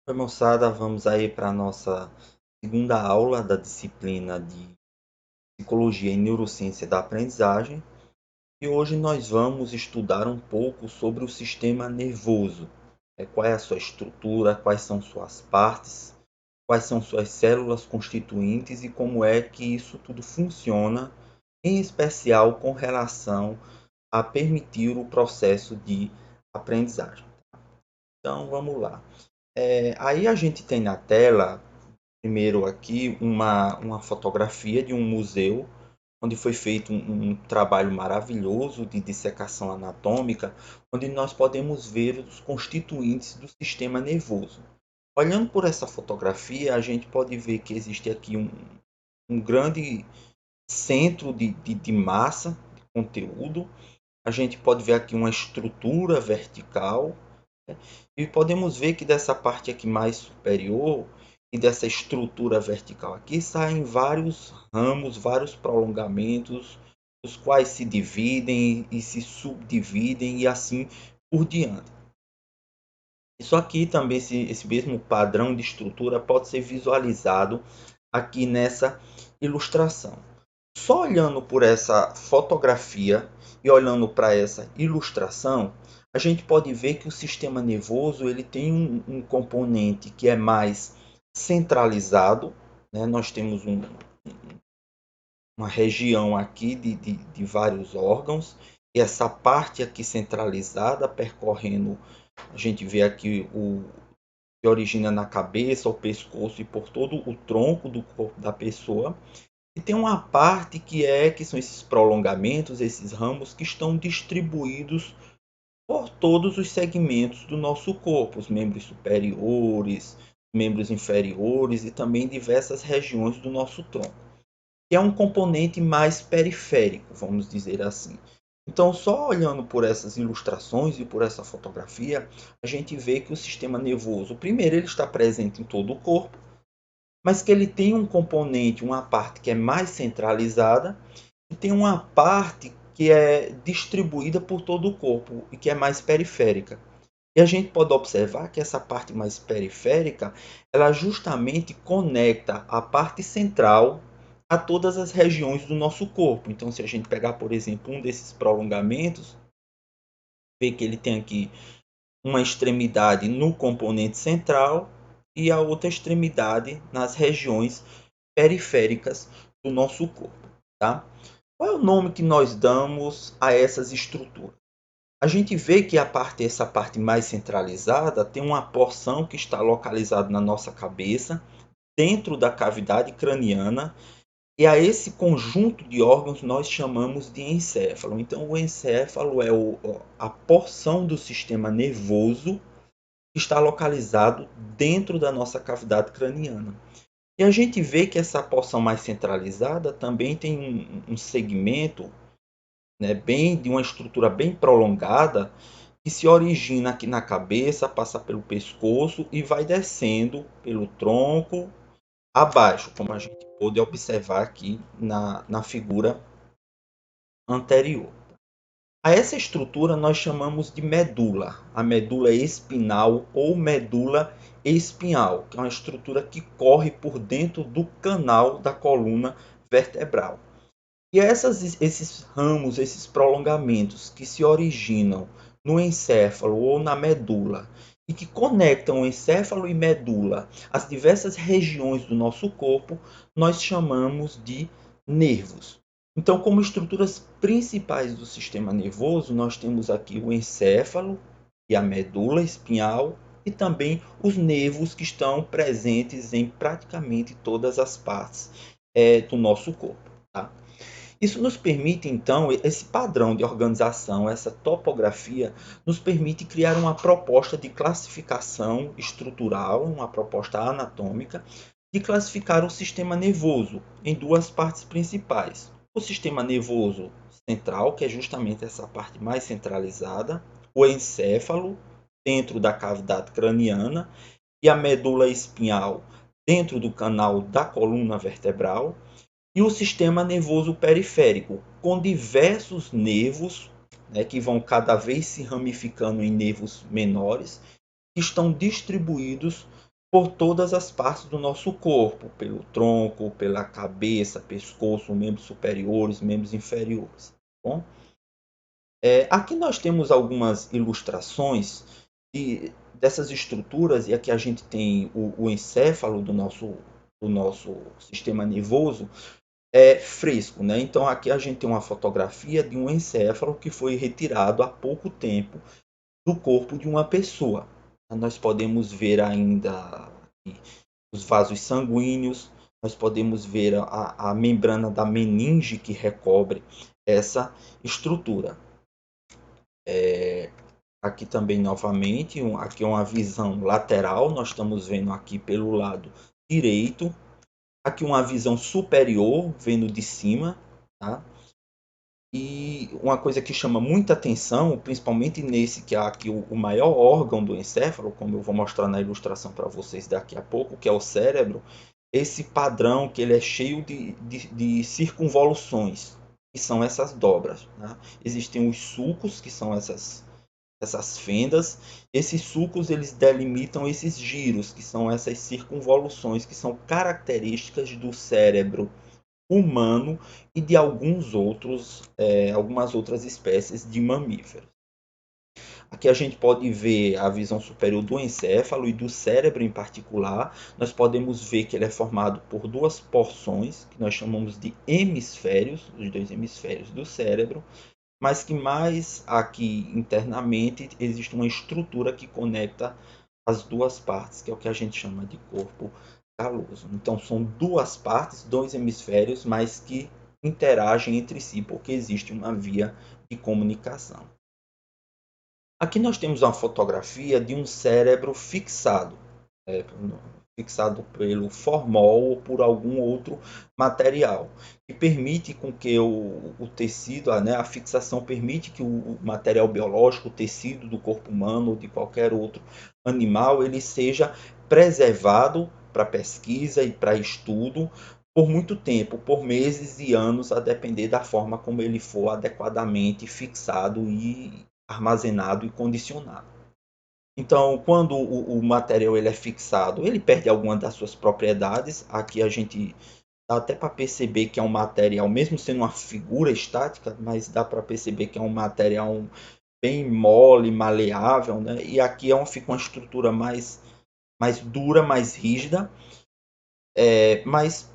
Oi, moçada, vamos aí para a nossa segunda aula da disciplina de Psicologia e Neurociência da Aprendizagem. E hoje nós vamos estudar um pouco sobre o sistema nervoso. Qual é a sua estrutura, quais são suas partes, quais são suas células constituintes e como é que isso tudo funciona, em especial com relação a permitir o processo de aprendizagem. Então, vamos lá. Aí a gente tem na tela, primeiro aqui, uma fotografia de um museu, onde foi feito um trabalho maravilhoso de dissecação anatômica, onde nós podemos ver os constituintes do sistema nervoso. Olhando por essa fotografia, a gente pode ver que existe aqui um grande centro de massa, de conteúdo. A gente pode ver aqui uma estrutura vertical, né? E podemos ver que dessa parte aqui mais superior e dessa estrutura vertical aqui saem vários ramos, vários prolongamentos, os quais se dividem e se subdividem e assim por diante. Isso aqui também, esse mesmo padrão de estrutura pode ser visualizado aqui nessa ilustração. Só olhando por essa fotografia e olhando para essa ilustração, a gente pode ver que o sistema nervoso ele tem um componente que é mais centralizado, né? Nós temos uma região aqui de vários órgãos, e essa parte aqui centralizada percorrendo, a gente vê aqui o que origina na cabeça, o pescoço e por todo o tronco do corpo da pessoa. E tem uma parte que são esses prolongamentos, esses ramos que estão distribuídos por todos os segmentos do nosso corpo, os membros superiores, membros inferiores e também diversas regiões do nosso tronco, que é um componente mais periférico, vamos dizer assim. Então, só olhando por essas ilustrações e por essa fotografia, a gente vê que o sistema nervoso, primeiro, ele está presente em todo o corpo, mas que ele tem um componente, uma parte que é mais centralizada e tem uma parte que é distribuída por todo o corpo e que é mais periférica. E a gente pode observar que essa parte mais periférica, ela justamente conecta a parte central a todas as regiões do nosso corpo. Então, se a gente pegar, por exemplo, um desses prolongamentos, vê que ele tem aqui uma extremidade no componente central e a outra extremidade nas regiões periféricas do nosso corpo, tá? Qual é o nome que nós damos a essas estruturas? A gente vê que essa parte mais centralizada tem uma porção que está localizada na nossa cabeça, dentro da cavidade craniana, e a esse conjunto de órgãos nós chamamos de encéfalo. Então, o encéfalo é a porção do sistema nervoso que está localizado dentro da nossa cavidade craniana. E a gente vê que essa porção mais centralizada também tem um segmento, né, bem de uma estrutura bem prolongada que se origina aqui na cabeça, passa pelo pescoço e vai descendo pelo tronco abaixo, como a gente pôde observar aqui na figura anterior. A essa estrutura nós chamamos de medula, a medula espinal ou medula espinhal, que é uma estrutura que corre por dentro do canal da coluna vertebral. E esses ramos, esses prolongamentos que se originam no encéfalo ou na medula e que conectam o encéfalo e medula às diversas regiões do nosso corpo, nós chamamos de nervos. Então, como estruturas principais do sistema nervoso, nós temos aqui o encéfalo e a medula espinhal e também os nervos que estão presentes em praticamente todas as partes do nosso corpo, tá? Isso nos permite, então, esse padrão de organização, essa topografia, nos permite criar uma proposta de classificação estrutural, uma proposta anatômica, de classificar o sistema nervoso em duas partes principais. O sistema nervoso central, que é justamente essa parte mais centralizada, o encéfalo, dentro da cavidade craniana, e a medula espinhal, dentro do canal da coluna vertebral, e o sistema nervoso periférico, com diversos nervos, né, que vão cada vez se ramificando em nervos menores, que estão distribuídos por todas as partes do nosso corpo, pelo tronco, pela cabeça, pescoço, membros superiores, membros inferiores. Tá bom? Aqui nós temos algumas ilustrações dessas estruturas, e aqui a gente tem o encéfalo do nosso sistema nervoso fresco, né? Então aqui a gente tem uma fotografia de um encéfalo que foi retirado há pouco tempo do corpo de uma pessoa. Nós podemos ver ainda os vasos sanguíneos, nós podemos ver a membrana da meninge que recobre essa estrutura. Aqui também novamente, aqui é uma visão lateral, nós estamos vendo aqui pelo lado direito. Aqui uma visão superior, vendo de cima, tá? E uma coisa que chama muita atenção, principalmente nesse que é aqui o maior órgão do encéfalo, como eu vou mostrar na ilustração para vocês daqui a pouco, que é o cérebro, esse padrão que ele é cheio de circunvoluções, que são essas dobras. Né? Existem os sulcos, que são essas fendas. Esses sulcos eles delimitam esses giros, que são essas circunvoluções, que são características do cérebro humano e de algumas outras espécies de mamíferos. Aqui a gente pode ver a visão superior do encéfalo e do cérebro em particular. Nós podemos ver que ele é formado por duas porções, que nós chamamos de hemisférios, os dois hemisférios do cérebro, mas que mais aqui internamente existe uma estrutura que conecta as duas partes, que é o que a gente chama de corpo caloso. Então são duas partes, dois hemisférios, mas que interagem entre si, porque existe uma via de comunicação. Aqui nós temos uma fotografia de um cérebro fixado, fixado pelo formol ou por algum outro material, que permite com que o tecido, a fixação permite que o material biológico, o tecido do corpo humano ou de qualquer outro animal, ele seja preservado para pesquisa e para estudo por muito tempo, por meses e anos, a depender da forma como ele for adequadamente fixado e armazenado e condicionado. Então, quando o material ele é fixado, ele perde alguma das suas propriedades. Aqui a gente dá até para perceber que é um material, mesmo sendo uma figura estática, mas dá para perceber que é um material bem mole, maleável, né? E aqui fica uma estrutura mais dura, mais rígida, mas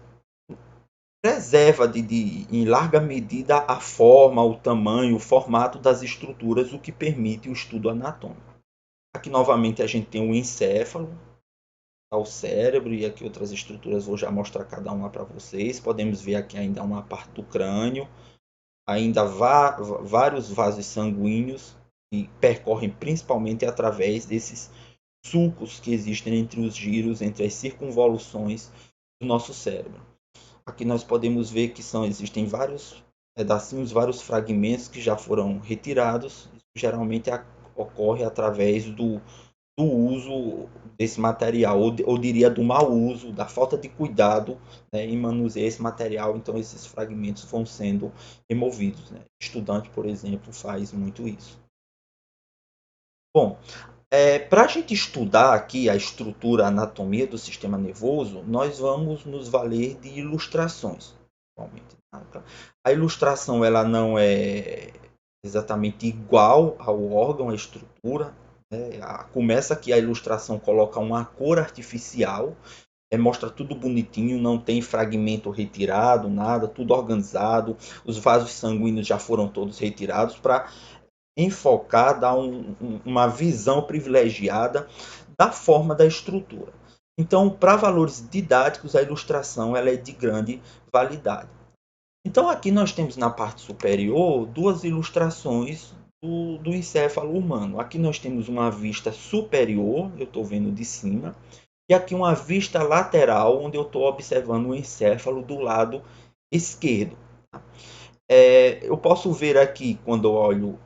preserva em larga medida a forma, o tamanho, o formato das estruturas, o que permite o estudo anatômico. Aqui novamente a gente tem o encéfalo, o cérebro, e aqui outras estruturas vou já mostrar cada uma para vocês. Podemos ver aqui ainda uma parte do crânio, ainda vários vasos sanguíneos que percorrem principalmente através desses sulcos que existem entre os giros, entre as circunvoluções do nosso cérebro. Aqui nós podemos ver que existem vários pedacinhos, vários fragmentos que já foram retirados. Isso geralmente ocorre através do uso desse material, ou diria do mau uso, da falta de cuidado, né, em manusear esse material. Então esses fragmentos vão sendo removidos. Né? Estudante, por exemplo, faz muito isso. Bom, para a gente estudar aqui a estrutura, a anatomia do sistema nervoso, nós vamos nos valer de ilustrações. A ilustração ela não é exatamente igual ao órgão, à estrutura. Né? Começa que a ilustração coloca uma cor artificial, mostra tudo bonitinho, não tem fragmento retirado, nada, tudo organizado. Os vasos sanguíneos já foram todos retirados para enfocar, dar uma visão privilegiada da forma da estrutura. Então, para valores didáticos, a ilustração ela é de grande validade. Então, aqui nós temos na parte superior duas ilustrações do encéfalo humano. Aqui nós temos uma vista superior, eu estou vendo de cima, e aqui uma vista lateral, onde eu estou observando o encéfalo do lado esquerdo. Eu posso ver aqui, quando eu olho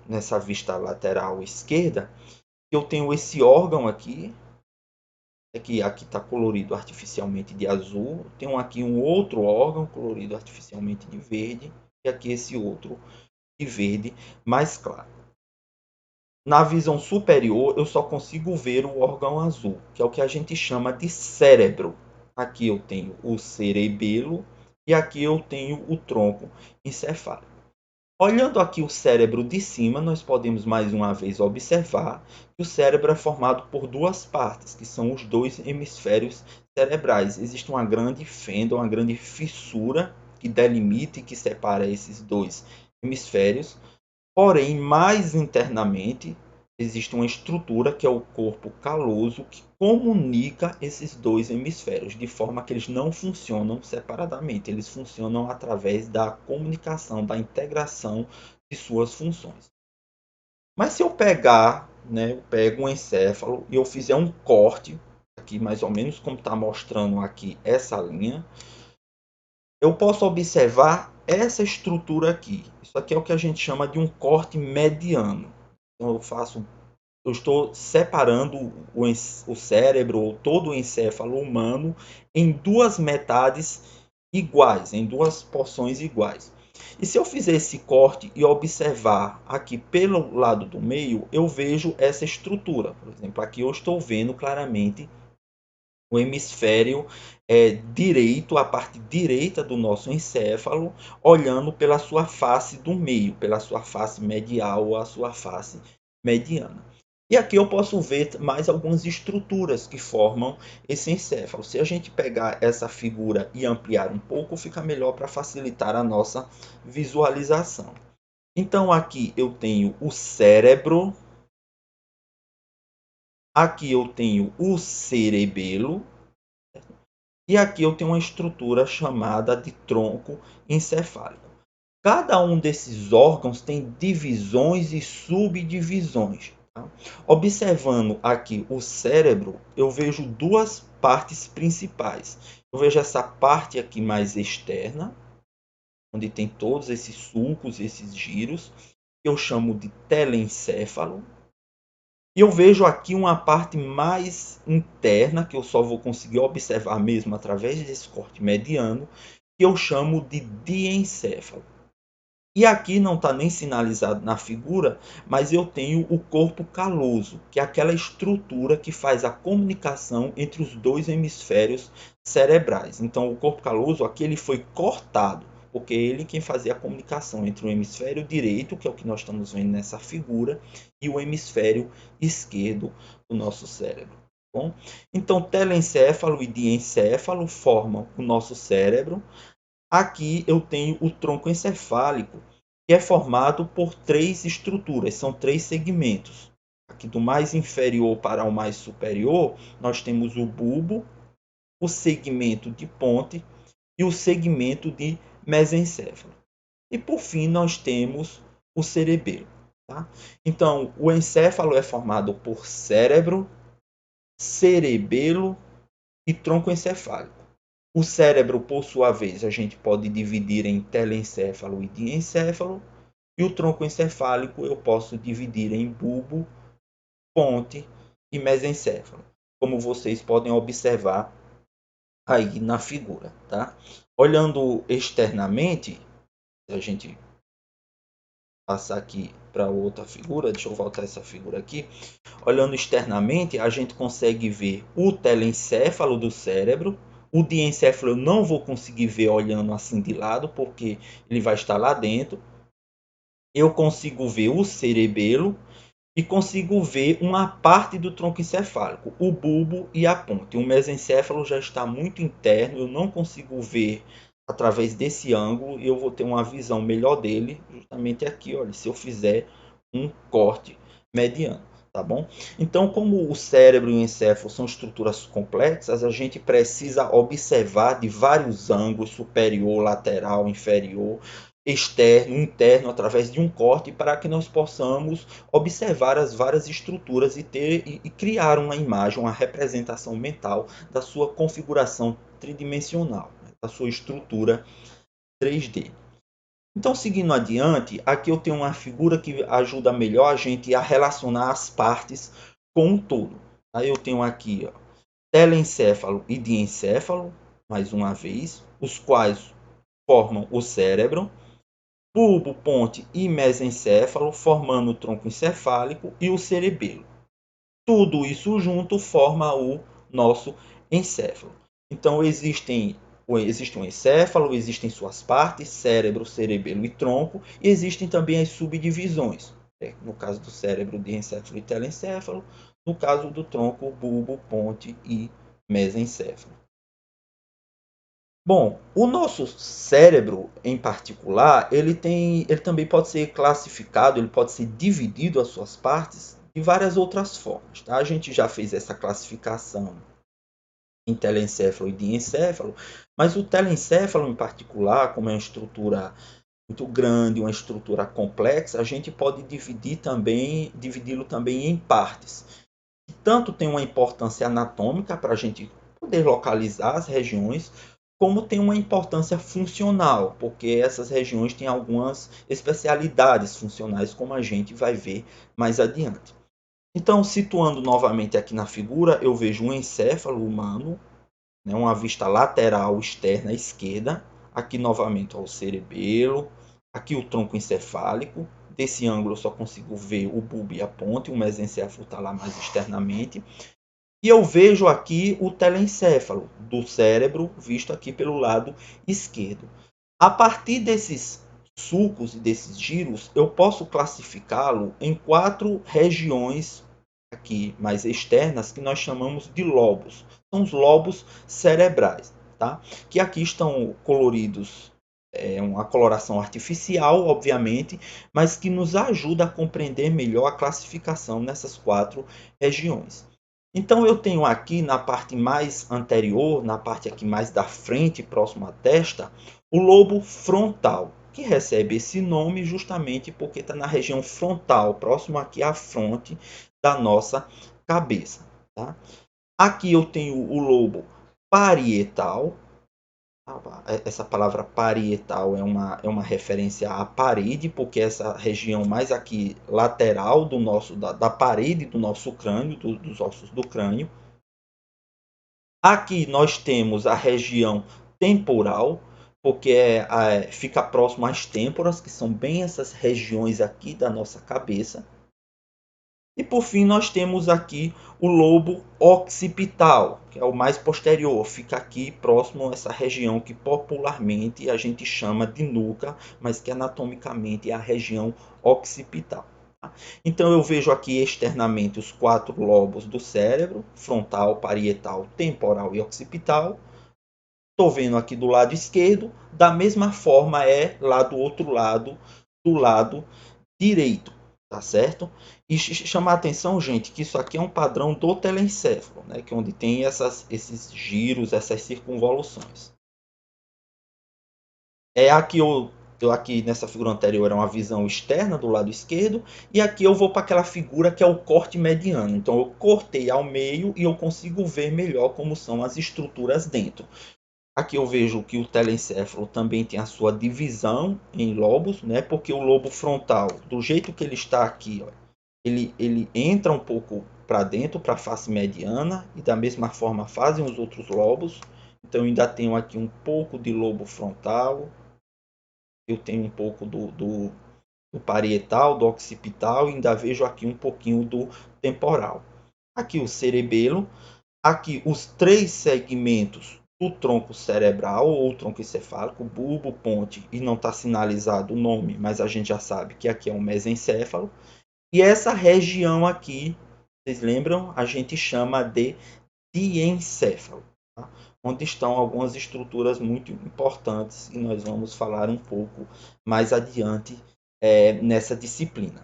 nessa vista lateral esquerda, que eu tenho esse órgão aqui, que aqui está colorido artificialmente de azul. Tenho aqui um outro órgão colorido artificialmente de verde, e aqui esse outro de verde mais claro. Na visão superior, eu só consigo ver o órgão azul, que é o que a gente chama de cérebro. Aqui eu tenho o cerebelo e aqui eu tenho o tronco encefálico. Olhando aqui o cérebro de cima, nós podemos mais uma vez observar que o cérebro é formado por duas partes, que são os dois hemisférios cerebrais. Existe uma grande fenda, uma grande fissura que delimita e que separa esses dois hemisférios. Porém, mais internamente, existe uma estrutura que é o corpo caloso que comunica esses dois hemisférios, de forma que eles não funcionam separadamente, eles funcionam através da comunicação, da integração de suas funções. Mas se eu pegar, né, eu pego um encéfalo e eu fizer um corte, aqui mais ou menos como está mostrando aqui essa linha, eu posso observar essa estrutura aqui. Isso aqui é o que a gente chama de um corte mediano. Então eu estou separando o cérebro ou todo o encéfalo humano em duas metades iguais, em duas porções iguais. E se eu fizer esse corte e observar aqui pelo lado do meio, eu vejo essa estrutura. Por exemplo, aqui eu estou vendo claramente o hemisfério direito, a parte direita do nosso encéfalo, olhando pela sua face do meio, pela sua face medial ou a sua face mediana. E aqui eu posso ver mais algumas estruturas que formam esse encéfalo. Se a gente pegar essa figura e ampliar um pouco, fica melhor para facilitar a nossa visualização. Então aqui eu tenho o cérebro, aqui eu tenho o cerebelo, e aqui eu tenho uma estrutura chamada de tronco encefálico. Cada um desses órgãos tem divisões e subdivisões. Tá? Observando aqui o cérebro, eu vejo duas partes principais. Eu vejo essa parte aqui mais externa, onde tem todos esses sulcos, esses giros, que eu chamo de telencéfalo. E eu vejo aqui uma parte mais interna, que eu só vou conseguir observar mesmo através desse corte mediano, que eu chamo de diencéfalo. E aqui não está nem sinalizado na figura, mas eu tenho o corpo caloso, que é aquela estrutura que faz a comunicação entre os dois hemisférios cerebrais. Então, o corpo caloso aqui ele foi cortado, porque ele quem fazia a comunicação entre o hemisfério direito, que é o que nós estamos vendo nessa figura, e o hemisfério esquerdo do nosso cérebro. Bom, então, telencéfalo e diencéfalo formam o nosso cérebro. Aqui eu tenho o tronco encefálico, que é formado por três estruturas, são três segmentos. Aqui do mais inferior para o mais superior, nós temos o bulbo, o segmento de ponte e o segmento de mesencéfalo. E por fim, nós temos o cerebelo. Tá? Então, o encéfalo é formado por cérebro, cerebelo e tronco encefálico. O cérebro, por sua vez, a gente pode dividir em telencéfalo e diencéfalo, e o tronco encefálico eu posso dividir em bulbo, ponte e mesencéfalo, como vocês podem observar aí na figura. Tá? Olhando externamente, se a gente passar aqui para outra figura, deixa eu voltar essa figura aqui. Olhando externamente, a gente consegue ver o telencéfalo do cérebro. O diencéfalo eu não vou conseguir ver olhando assim de lado, porque ele vai estar lá dentro. Eu consigo ver o cerebelo e consigo ver uma parte do tronco encefálico, o bulbo e a ponte. O mesencéfalo já está muito interno, eu não consigo ver através desse ângulo e eu vou ter uma visão melhor dele justamente aqui, olha, se eu fizer um corte mediano. Tá bom? Então, como o cérebro e o encéfalo são estruturas complexas, a gente precisa observar de vários ângulos, superior, lateral, inferior, externo, interno, através de um corte, para que nós possamos observar as várias estruturas e criar uma imagem, uma representação mental da sua configuração tridimensional, da sua estrutura 3D. Então, seguindo adiante, aqui eu tenho uma figura que ajuda melhor a gente a relacionar as partes com um todo. Aí eu tenho aqui ó, telencéfalo e diencéfalo, mais uma vez, os quais formam o cérebro. bulbo, ponte e mesencéfalo, formando o tronco encefálico e o cerebelo. Tudo isso junto forma o nosso encéfalo. Então existe um encéfalo, existem suas partes, cérebro, cerebelo e tronco, e existem também as subdivisões. No caso do cérebro, de encéfalo e telencéfalo, no caso do tronco, bulbo, ponte e mesencéfalo. Bom, o nosso cérebro em particular, ele também pode ser classificado, ele pode ser dividido as suas partes de várias outras formas, tá? A gente já fez essa classificação em telencéfalo e diencéfalo, mas o telencéfalo em particular, como é uma estrutura muito grande, uma estrutura complexa, a gente pode dividi-lo também em partes. Tanto tem uma importância anatômica para a gente poder localizar as regiões, como tem uma importância funcional, porque essas regiões têm algumas especialidades funcionais, como a gente vai ver mais adiante. Então, situando novamente aqui na figura, eu vejo um encéfalo humano, né, uma vista lateral externa à esquerda, aqui novamente o cerebelo, aqui o tronco encefálico. Desse ângulo eu só consigo ver o bulbo e a ponte, o mesencéfalo está lá mais externamente. E eu vejo aqui o telencéfalo do cérebro, visto aqui pelo lado esquerdo. A partir desses sulcos e desses giros, eu posso classificá-lo em 4 regiões aqui mais externas que nós chamamos de lobos. São os lobos cerebrais, tá? Que aqui estão coloridos, uma coloração artificial, obviamente, mas que nos ajuda a compreender melhor a classificação nessas 4 regiões. Então eu tenho aqui na parte mais anterior, na parte aqui mais da frente, próximo à testa, o lobo frontal, que recebe esse nome justamente porque está na região frontal, próximo aqui à fronte da nossa cabeça. Tá? Aqui eu tenho o lobo parietal. Essa palavra parietal é uma referência à parede, porque essa região mais aqui lateral da parede do nosso crânio, dos ossos do crânio. Aqui nós temos a região temporal, porque fica próximo às têmporas, que são bem essas regiões aqui da nossa cabeça. E por fim nós temos aqui o lobo occipital, que é o mais posterior, fica aqui próximo a essa região que popularmente a gente chama de nuca, mas que anatomicamente é a região occipital. Então eu vejo aqui externamente os 4 lobos do cérebro, frontal, parietal, temporal e occipital. Estou vendo aqui do lado esquerdo, da mesma forma é lá do outro lado, do lado direito, tá certo? E chamar a atenção, gente, que isso aqui é um padrão do telencéfalo, né? Que é onde tem esses giros, essas circunvoluções. Aqui nessa figura anterior era uma visão externa do lado esquerdo, e aqui eu vou para aquela figura que é o corte mediano. Então eu cortei ao meio e eu consigo ver melhor como são as estruturas dentro. Aqui eu vejo que o telencéfalo também tem a sua divisão em lobos, né? Porque o lobo frontal, do jeito que ele está aqui, ó, ele entra um pouco para dentro, para a face mediana, e da mesma forma fazem os outros lobos. Então eu ainda tenho aqui um pouco de lobo frontal, eu tenho um pouco do parietal, do occipital, e ainda vejo aqui um pouquinho do temporal. Aqui o cerebelo, aqui os 3 segmentos do tronco cerebral ou tronco encefálico, bulbo, ponte, e não está sinalizado o nome, mas a gente já sabe que aqui é um mesencéfalo. E essa região aqui, vocês lembram? A gente chama de diencéfalo, tá? Onde estão algumas estruturas muito importantes e nós vamos falar um pouco mais adiante nessa disciplina.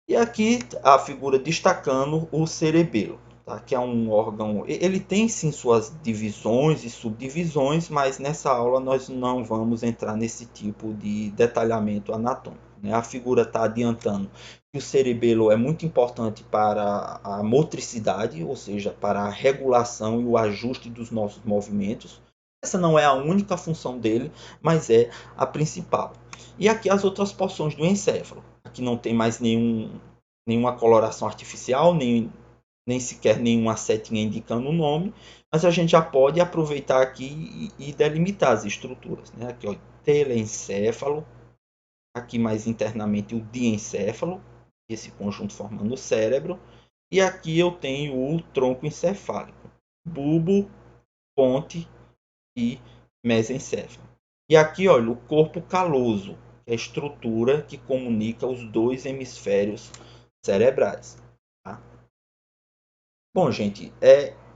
E aqui a figura destacando o cerebelo, tá? Que é um órgão. Ele tem sim suas divisões e subdivisões, mas nessa aula nós não vamos entrar nesse tipo de detalhamento anatômico, né? A figura está adiantando que o cerebelo é muito importante para a motricidade, ou seja, para a regulação e o ajuste dos nossos movimentos. Essa não é a única função dele, mas é a principal. E aqui as outras porções do encéfalo. Aqui não tem mais nenhuma coloração artificial, nem nem sequer nenhuma setinha indicando o nome, mas a gente já pode aproveitar aqui e delimitar as estruturas, né? Aqui, ó, telencéfalo, aqui mais internamente o diencéfalo, esse conjunto formando o cérebro, e aqui eu tenho o tronco encefálico, bulbo, ponte e mesencéfalo. E aqui, olha, o corpo caloso, que é a estrutura que comunica os dois hemisférios cerebrais. Tá? Bom, gente,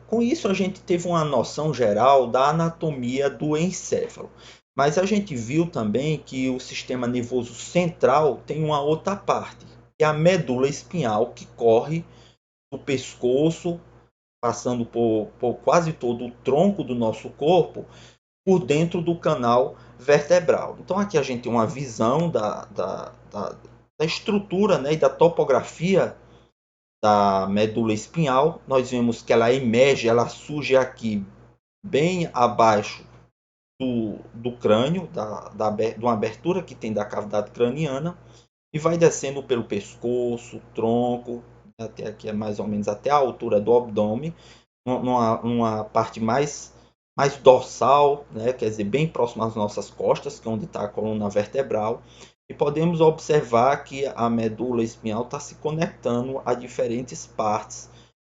com isso a gente teve uma noção geral da anatomia do encéfalo. Mas a gente viu também que o sistema nervoso central tem uma outra parte, que é a medula espinhal, que corre do pescoço, passando por quase todo o tronco do nosso corpo, por dentro do canal vertebral. Então aqui a gente tem uma visão da estrutura, né, e da topografia da medula espinhal. Nós vemos que ela emerge, ela surge aqui bem abaixo do crânio, de uma abertura que tem da cavidade craniana, e vai descendo pelo pescoço, tronco, até aqui é mais ou menos até a altura do abdômen, numa parte mais dorsal, né? Quer dizer, bem próximo às nossas costas, que é onde está a coluna vertebral. E podemos observar que a medula espinhal está se conectando a diferentes partes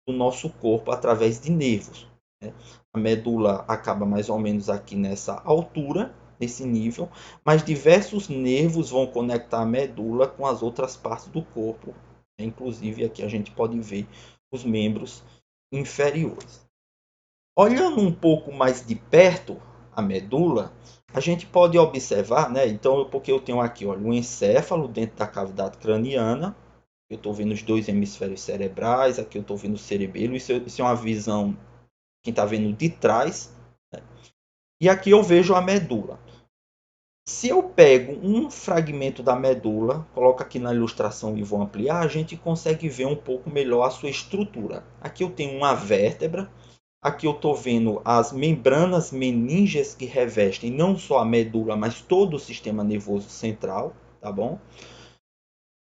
do nosso corpo através de nervos. Né? A medula acaba mais ou menos aqui nessa altura, nesse nível, mas diversos nervos vão conectar a medula com as outras partes do corpo. Inclusive, aqui a gente pode ver os membros inferiores. Olhando um pouco mais de perto a medula, a gente pode observar, né? Então, porque eu tenho aqui, olha, um encéfalo dentro da cavidade craniana, eu estou vendo os dois hemisférios cerebrais, aqui eu estou vendo o cerebelo, isso é uma visão, quem está vendo de trás, né? E aqui eu vejo a medula. Se eu pego um fragmento da medula, coloco aqui na ilustração e vou ampliar, a gente consegue ver um pouco melhor a sua estrutura. Aqui eu tenho uma vértebra, aqui eu estou vendo as membranas meníngeas que revestem não só a medula, mas todo o sistema nervoso central, tá bom?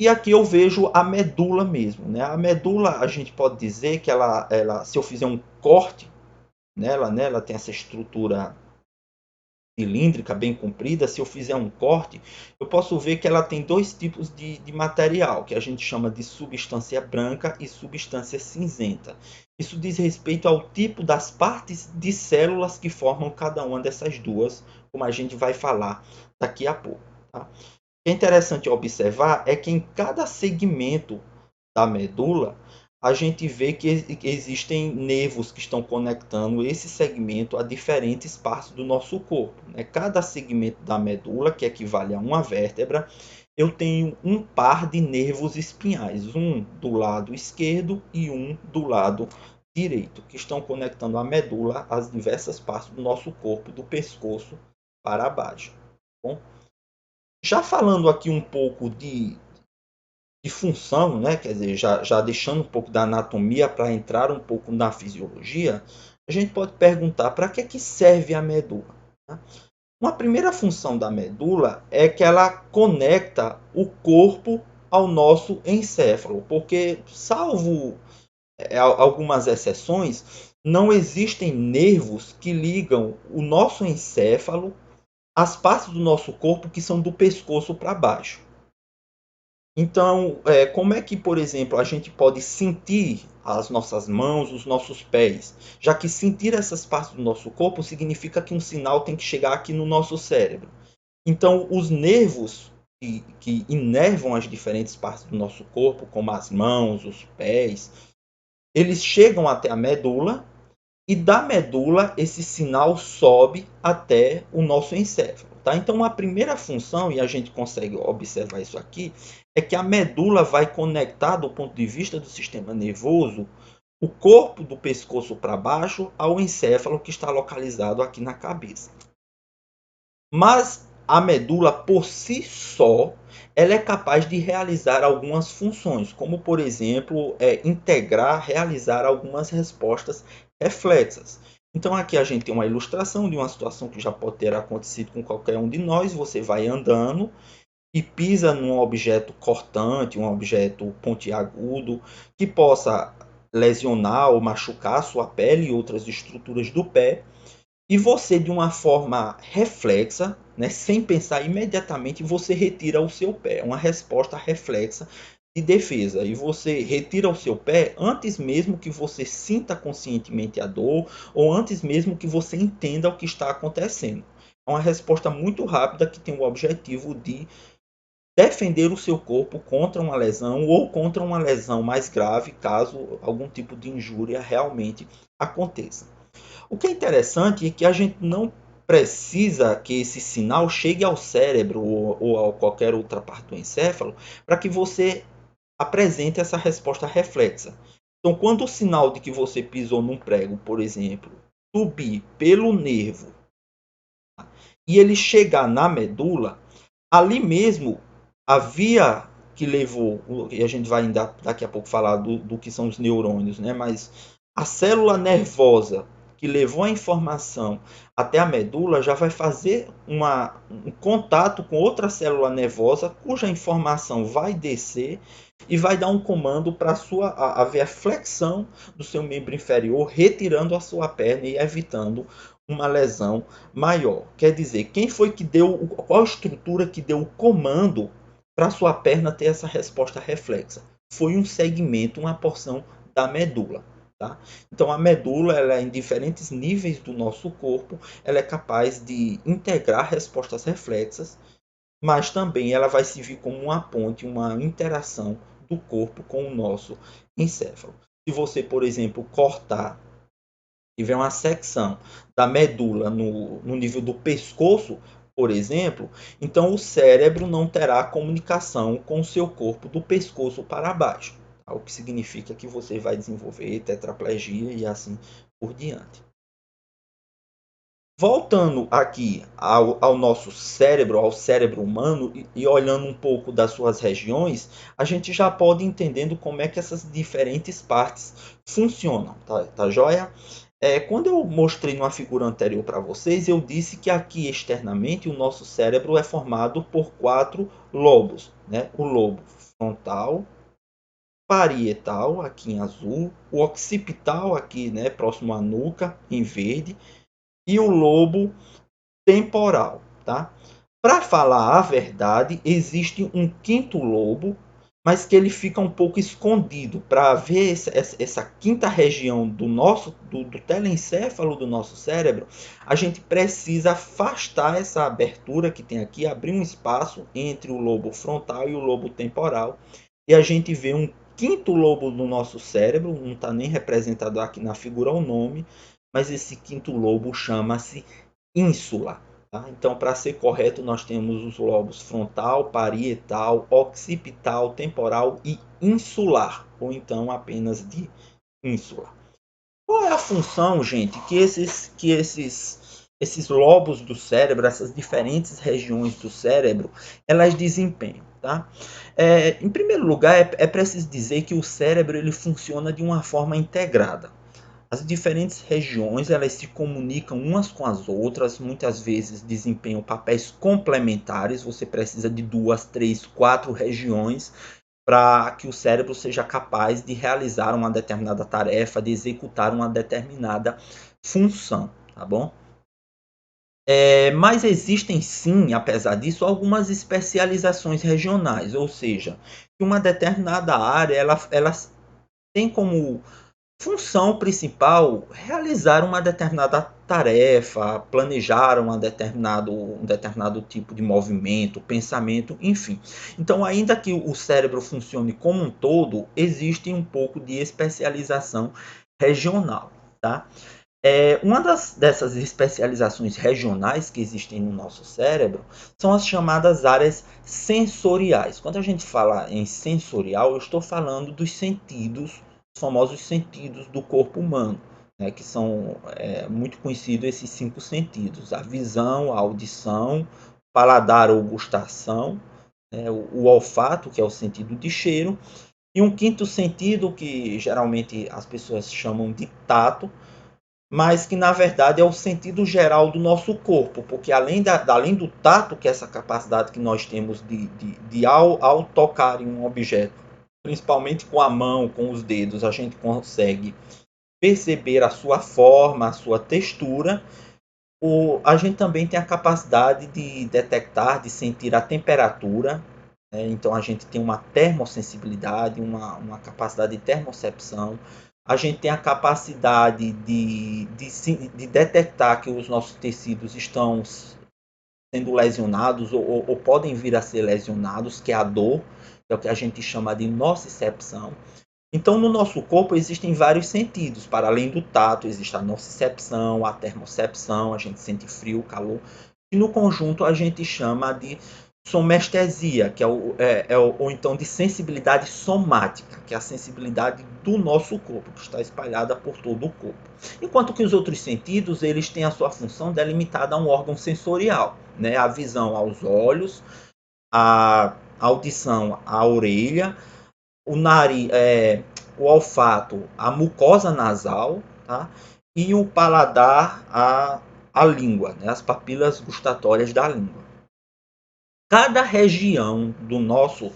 E aqui eu vejo a medula mesmo, né? A medula, a gente pode dizer que se eu fizer um corte nela, né? Ela tem essa estrutura cilíndrica, bem comprida. Se eu fizer um corte, eu posso ver que ela tem dois tipos de material, que a gente chama de substância branca e substância cinzenta. Isso diz respeito ao tipo das partes de células que formam cada uma dessas duas, como a gente vai falar daqui a pouco. Tá? O que é interessante observar é que em cada segmento da medula, a gente vê que existem nervos que estão conectando esse segmento a diferentes partes do nosso corpo. Né? Cada segmento da medula, que equivale a uma vértebra, eu tenho um par de nervos espinhais, um do lado esquerdo e um do lado direito, que estão conectando a medula às diversas partes do nosso corpo, do pescoço para baixo. Bom, já falando aqui um pouco de função, né? Quer dizer, já deixando um pouco da anatomia para entrar um pouco na fisiologia, a gente pode perguntar para que serve a medula. Né? Uma primeira função da medula é que ela conecta o corpo ao nosso encéfalo, porque, salvo algumas exceções, não existem nervos que ligam o nosso encéfalo às partes do nosso corpo que são do pescoço para baixo. Então, como é que, por exemplo, a gente pode sentir as nossas mãos, os nossos pés? Já que sentir essas partes do nosso corpo significa que um sinal tem que chegar aqui no nosso cérebro. Então, os nervos que inervam as diferentes partes do nosso corpo, como as mãos, os pés, eles chegam até a medula e da medula esse sinal sobe até o nosso encéfalo. Tá? Então, a primeira função, e a gente consegue observar isso aqui, é que a medula vai conectar, do ponto de vista do sistema nervoso, o corpo do pescoço para baixo ao encéfalo que está localizado aqui na cabeça. Mas a medula, por si só, ela é capaz de realizar algumas funções, como, por exemplo, integrar, realizar algumas respostas reflexas. Então, aqui a gente tem uma ilustração de uma situação que já pode ter acontecido com qualquer um de nós. Você vai andando e pisa num objeto cortante, um objeto pontiagudo, que possa lesionar ou machucar a sua pele e outras estruturas do pé, e você, de uma forma reflexa, né, sem pensar imediatamente, você retira o seu pé. Uma resposta reflexa de defesa. E você retira o seu pé antes mesmo que você sinta conscientemente a dor ou antes mesmo que você entenda o que está acontecendo. É uma resposta muito rápida que tem o objetivo de defender o seu corpo contra uma lesão ou contra uma lesão mais grave, caso algum tipo de injúria realmente aconteça. O que é interessante é que a gente não precisa que esse sinal chegue ao cérebro ou a qualquer outra parte do encéfalo para que você apresente essa resposta reflexa. Então, quando o sinal de que você pisou num prego, por exemplo, subir pelo nervo e ele chegar na medula, ali mesmo a via que levou, e a gente vai ainda daqui a pouco falar do que são os neurônios, né? Mas a célula nervosa que levou a informação até a medula já vai fazer um contato com outra célula nervosa cuja informação vai descer e vai dar um comando para haver a flexão do seu membro inferior, retirando a sua perna e evitando uma lesão maior. Quer dizer, quem foi que deu, qual estrutura que deu o comando para sua perna ter essa resposta reflexa? Foi um segmento, uma porção da medula. Tá? Então a medula, ela é em diferentes níveis do nosso corpo, ela é capaz de integrar respostas reflexas, mas também ela vai servir como uma ponte, uma interação do corpo com o nosso encéfalo. Se você, por exemplo, cortar, tiver uma secção da medula no nível do pescoço, por exemplo, então o cérebro não terá comunicação com o seu corpo do pescoço para baixo, tá? O que significa que você vai desenvolver tetraplegia e assim por diante. Voltando aqui ao nosso cérebro, ao cérebro humano, e olhando um pouco das suas regiões, a gente já pode ir entendendo como é que essas diferentes partes funcionam, tá joia? Quando eu mostrei numa figura anterior para vocês, eu disse que aqui externamente o nosso cérebro é formado por 4 lobos, né? O lobo frontal, parietal, aqui em azul, o occipital, aqui, né, próximo à nuca, em verde, e o lobo temporal, tá? Para falar a verdade, existe um quinto lobo, mas que ele fica um pouco escondido. Para ver essa quinta região do telencéfalo do nosso cérebro, a gente precisa afastar essa abertura que tem aqui, abrir um espaço entre o lobo frontal e o lobo temporal, e a gente vê um quinto lobo no nosso cérebro, não está nem representado aqui na figura o nome, mas esse quinto lobo chama-se ínsula. Tá? Então, para ser correto, nós temos os lobos frontal, parietal, occipital, temporal e insular, ou então apenas de ínsula. Qual é a função, gente, esses lobos do cérebro, essas diferentes regiões do cérebro, elas desempenham? Tá? Em primeiro lugar, é preciso dizer que o cérebro ele funciona de uma forma integrada. As diferentes regiões elas se comunicam umas com as outras, muitas vezes desempenham papéis complementares. Você precisa de 2, 3, 4 regiões para que o cérebro seja capaz de realizar uma determinada tarefa, de executar uma determinada função, tá bom? Mas existem sim, apesar disso, algumas especializações regionais, ou seja, uma determinada área ela tem como função principal realizar uma determinada tarefa, planejar um determinado tipo de movimento, pensamento, enfim. Então, ainda que o cérebro funcione como um todo, existe um pouco de especialização regional, tá? Uma dessas especializações regionais que existem no nosso cérebro são as chamadas áreas sensoriais. Quando a gente fala em sensorial, eu estou falando dos sentidos, os famosos sentidos do corpo humano, né, que são muito conhecidos esses 5 sentidos: a visão, a audição, paladar ou gustação, né, o olfato, que é o sentido de cheiro, e um quinto sentido que geralmente as pessoas chamam de tato, mas que na verdade é o sentido geral do nosso corpo, porque além do tato, que é essa capacidade que nós temos de ao tocar em um objeto, principalmente com a mão, com os dedos, a gente consegue perceber a sua forma, a sua textura. A gente também tem a capacidade de detectar, de sentir a temperatura, né? Então a gente tem uma termossensibilidade, uma capacidade de termocepção. A gente tem a capacidade de detectar que os nossos tecidos estão sendo lesionados ou podem vir a ser lesionados, que é a dor, que é o que a gente chama de nocicepção. Então, no nosso corpo existem vários sentidos. Para além do tato, existe a nocicepção, a termocepção, a gente sente frio, calor. E no conjunto a gente chama de somestesia, que ou então de sensibilidade somática, que é a sensibilidade do nosso corpo, que está espalhada por todo o corpo. Enquanto que os outros sentidos, eles têm a sua função delimitada a um órgão sensorial, né? A visão aos olhos, a audição à orelha, o nariz, o olfato, a mucosa nasal, tá? E o paladar, a língua, né? As papilas gustatórias da língua. Cada região do nosso,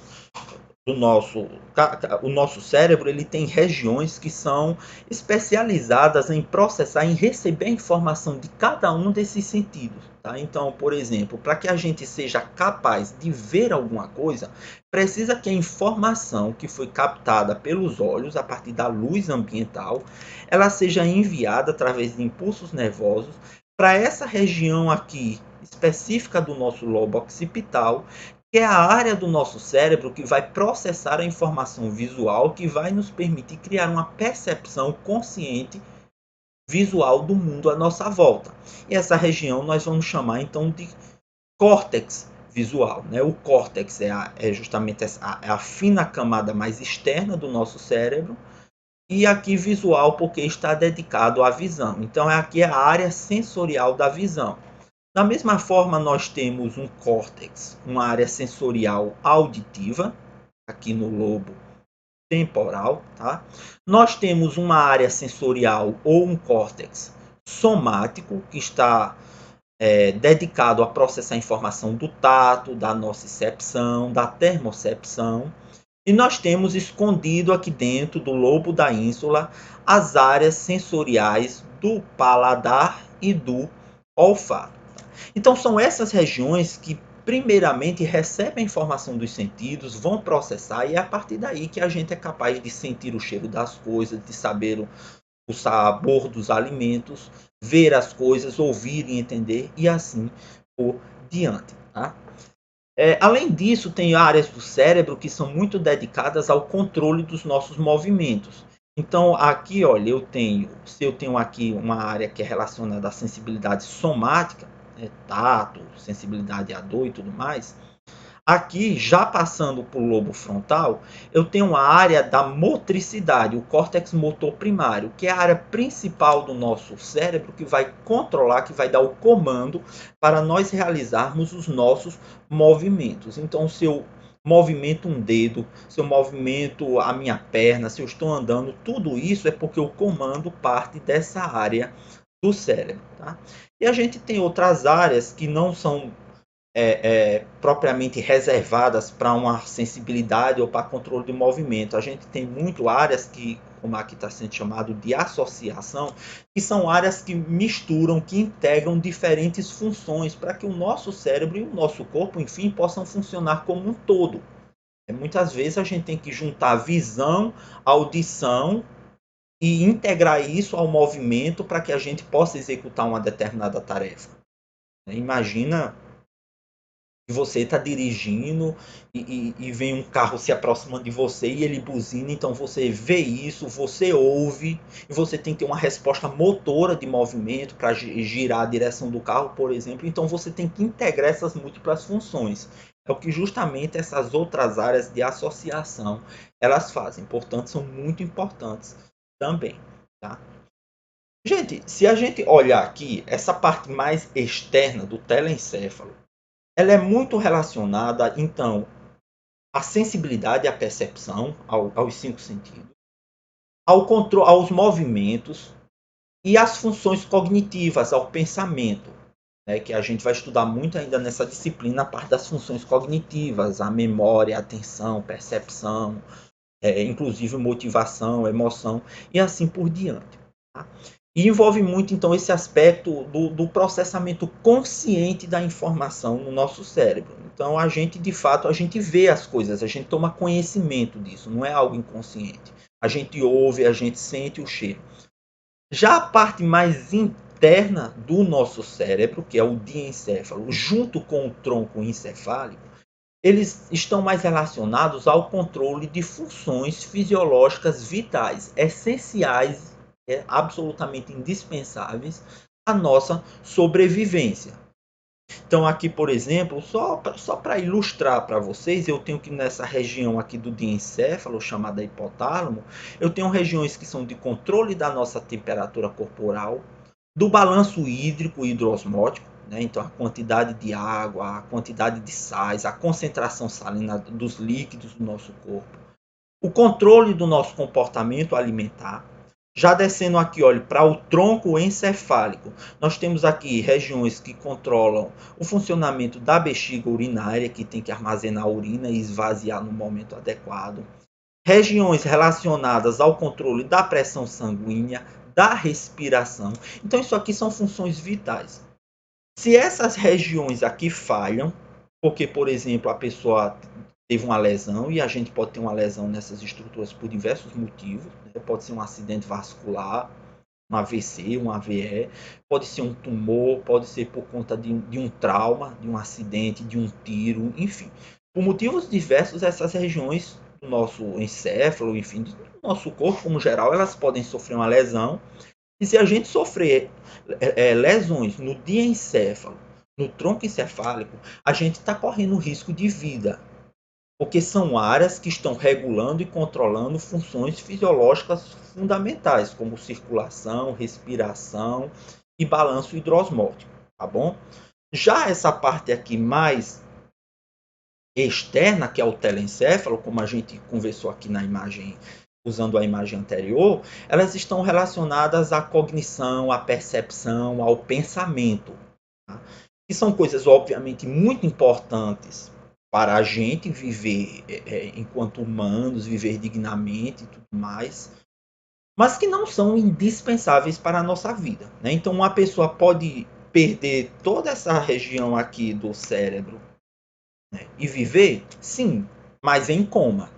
o nosso cérebro, ele tem regiões que são especializadas em processar, em receber a informação de cada um desses sentidos. Tá? Então, por exemplo, para que a gente seja capaz de ver alguma coisa, precisa que a informação que foi captada pelos olhos, a partir da luz ambiental, ela seja enviada através de impulsos nervosos para essa região aqui específica do nosso lobo occipital, que é a área do nosso cérebro que vai processar a informação visual, que vai nos permitir criar uma percepção consciente visual do mundo à nossa volta. E essa região nós vamos chamar então de córtex visual. Né? O córtex é justamente a fina camada mais externa do nosso cérebro, e aqui visual porque está dedicado à visão. Então aqui é a área sensorial da visão. Da mesma forma, nós temos um córtex, uma área sensorial auditiva, aqui no lobo temporal. Tá? Nós temos uma área sensorial ou um córtex somático, que está dedicado a processar a informação do tato, da nocicepção, da termocepção. E nós temos escondido aqui dentro do lobo da ínsula as áreas sensoriais do paladar e do olfato. Então são essas regiões que primeiramente recebem a informação dos sentidos, vão processar, e é a partir daí que a gente é capaz de sentir o cheiro das coisas, de saber o sabor dos alimentos, ver as coisas, ouvir e entender, e assim por diante. Tá? Além disso, tem áreas do cérebro que são muito dedicadas ao controle dos nossos movimentos. Então, aqui, olha, se eu tenho aqui uma área que é relacionada à sensibilidade somática, né, tato, sensibilidade à dor e tudo mais, aqui, já passando para o lobo frontal, eu tenho a área da motricidade, o córtex motor primário, que é a área principal do nosso cérebro que vai controlar, que vai dar o comando para nós realizarmos os nossos movimentos. Então, se eu movimento um dedo, se eu movimento a minha perna, se eu estou andando, tudo isso é porque o comando parte dessa área do cérebro. Tá? E a gente tem outras áreas que não são propriamente reservadas para uma sensibilidade ou para controle de movimento. A gente tem muito áreas que, como aqui está sendo chamado de associação, que são áreas que misturam, que integram diferentes funções para que o nosso cérebro e o nosso corpo, enfim, possam funcionar como um todo. Muitas vezes a gente tem que juntar visão, audição e integrar isso ao movimento para que a gente possa executar uma determinada tarefa. Imagina que você está dirigindo e vem um carro se aproximando de você e ele buzina, então você vê isso, você ouve, e você tem que ter uma resposta motora de movimento para girar a direção do carro, por exemplo. Então você tem que integrar essas múltiplas funções. É o que justamente essas outras áreas de associação elas fazem. Portanto, são muito importantes também. Tá? Gente, se a gente olhar aqui, essa parte mais externa do telencéfalo, ela é muito relacionada, então, à sensibilidade e à percepção, aos cinco sentidos, ao controle, aos movimentos e às funções cognitivas, ao pensamento, né, que a gente vai estudar muito ainda nessa disciplina, a parte das funções cognitivas, a memória, a atenção, percepção, inclusive motivação, emoção e assim por diante. Tá? E envolve muito, então, esse aspecto do processamento consciente da informação no nosso cérebro. Então, a gente, de fato, a gente vê as coisas, a gente toma conhecimento disso, não é algo inconsciente. A gente ouve, a gente sente o cheiro. Já a parte mais interna do nosso cérebro, que é o diencéfalo, junto com o tronco encefálico, eles estão mais relacionados ao controle de funções fisiológicas vitais, essenciais, absolutamente indispensáveis à nossa sobrevivência. Então aqui, por exemplo, só para ilustrar para vocês, eu tenho que nessa região aqui do diencéfalo, chamada hipotálamo, eu tenho regiões que são de controle da nossa temperatura corporal, do balanço hídrico e hidrosmótico, né? Então a quantidade de água, a quantidade de sais, a concentração salina dos líquidos do nosso corpo, o controle do nosso comportamento alimentar. Já descendo aqui, olha, para o tronco encefálico, nós temos aqui regiões que controlam o funcionamento da bexiga urinária, que tem que armazenar a urina e esvaziar no momento adequado. Regiões relacionadas ao controle da pressão sanguínea, da respiração. Então, isso aqui são funções vitais. Se essas regiões aqui falham, porque, por exemplo, a pessoa teve uma lesão, e a gente pode ter uma lesão nessas estruturas por diversos motivos, né? Pode ser um acidente vascular, um AVC, um AVE, pode ser um tumor, pode ser por conta de um trauma, de um acidente, de um tiro, enfim. Por motivos diversos, essas regiões do nosso encéfalo, enfim, do nosso corpo como geral, elas podem sofrer uma lesão. E se a gente sofrer lesões no diencéfalo, no tronco encefálico, a gente está correndo risco de vida, porque são áreas que estão regulando e controlando funções fisiológicas fundamentais, como circulação, respiração e balanço hidrosmótico, tá bom? Já essa parte aqui mais externa, que é o telencéfalo, como a gente conversou aqui na imagem, usando a imagem anterior, elas estão relacionadas à cognição, à percepção, ao pensamento, tá? Que são coisas obviamente muito importantes para a gente viver enquanto humanos, viver dignamente e tudo mais, mas que não são indispensáveis para a nossa vida, né? Então uma pessoa pode perder toda essa região aqui do cérebro, né, e viver, sim, mas em coma.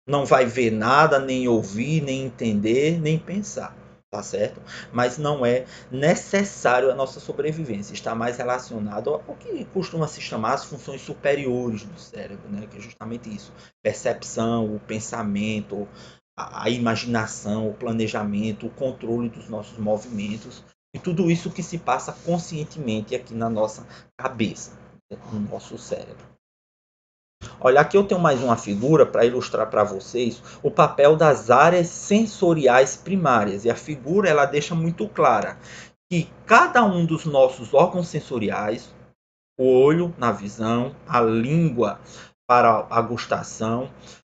Não vai ver nada, nem ouvir, nem entender, nem pensar, tá certo? Mas não é necessário a nossa sobrevivência. Está mais relacionado ao que costuma se chamar as funções superiores do cérebro, né? Que é justamente isso: percepção, o pensamento, a imaginação, o planejamento, o controle dos nossos movimentos e tudo isso que se passa conscientemente aqui na nossa cabeça, no nosso cérebro. Olha, aqui eu tenho mais uma figura para ilustrar para vocês o papel das áreas sensoriais primárias. E a figura ela deixa muito clara que cada um dos nossos órgãos sensoriais, o olho na visão, a língua para a gustação,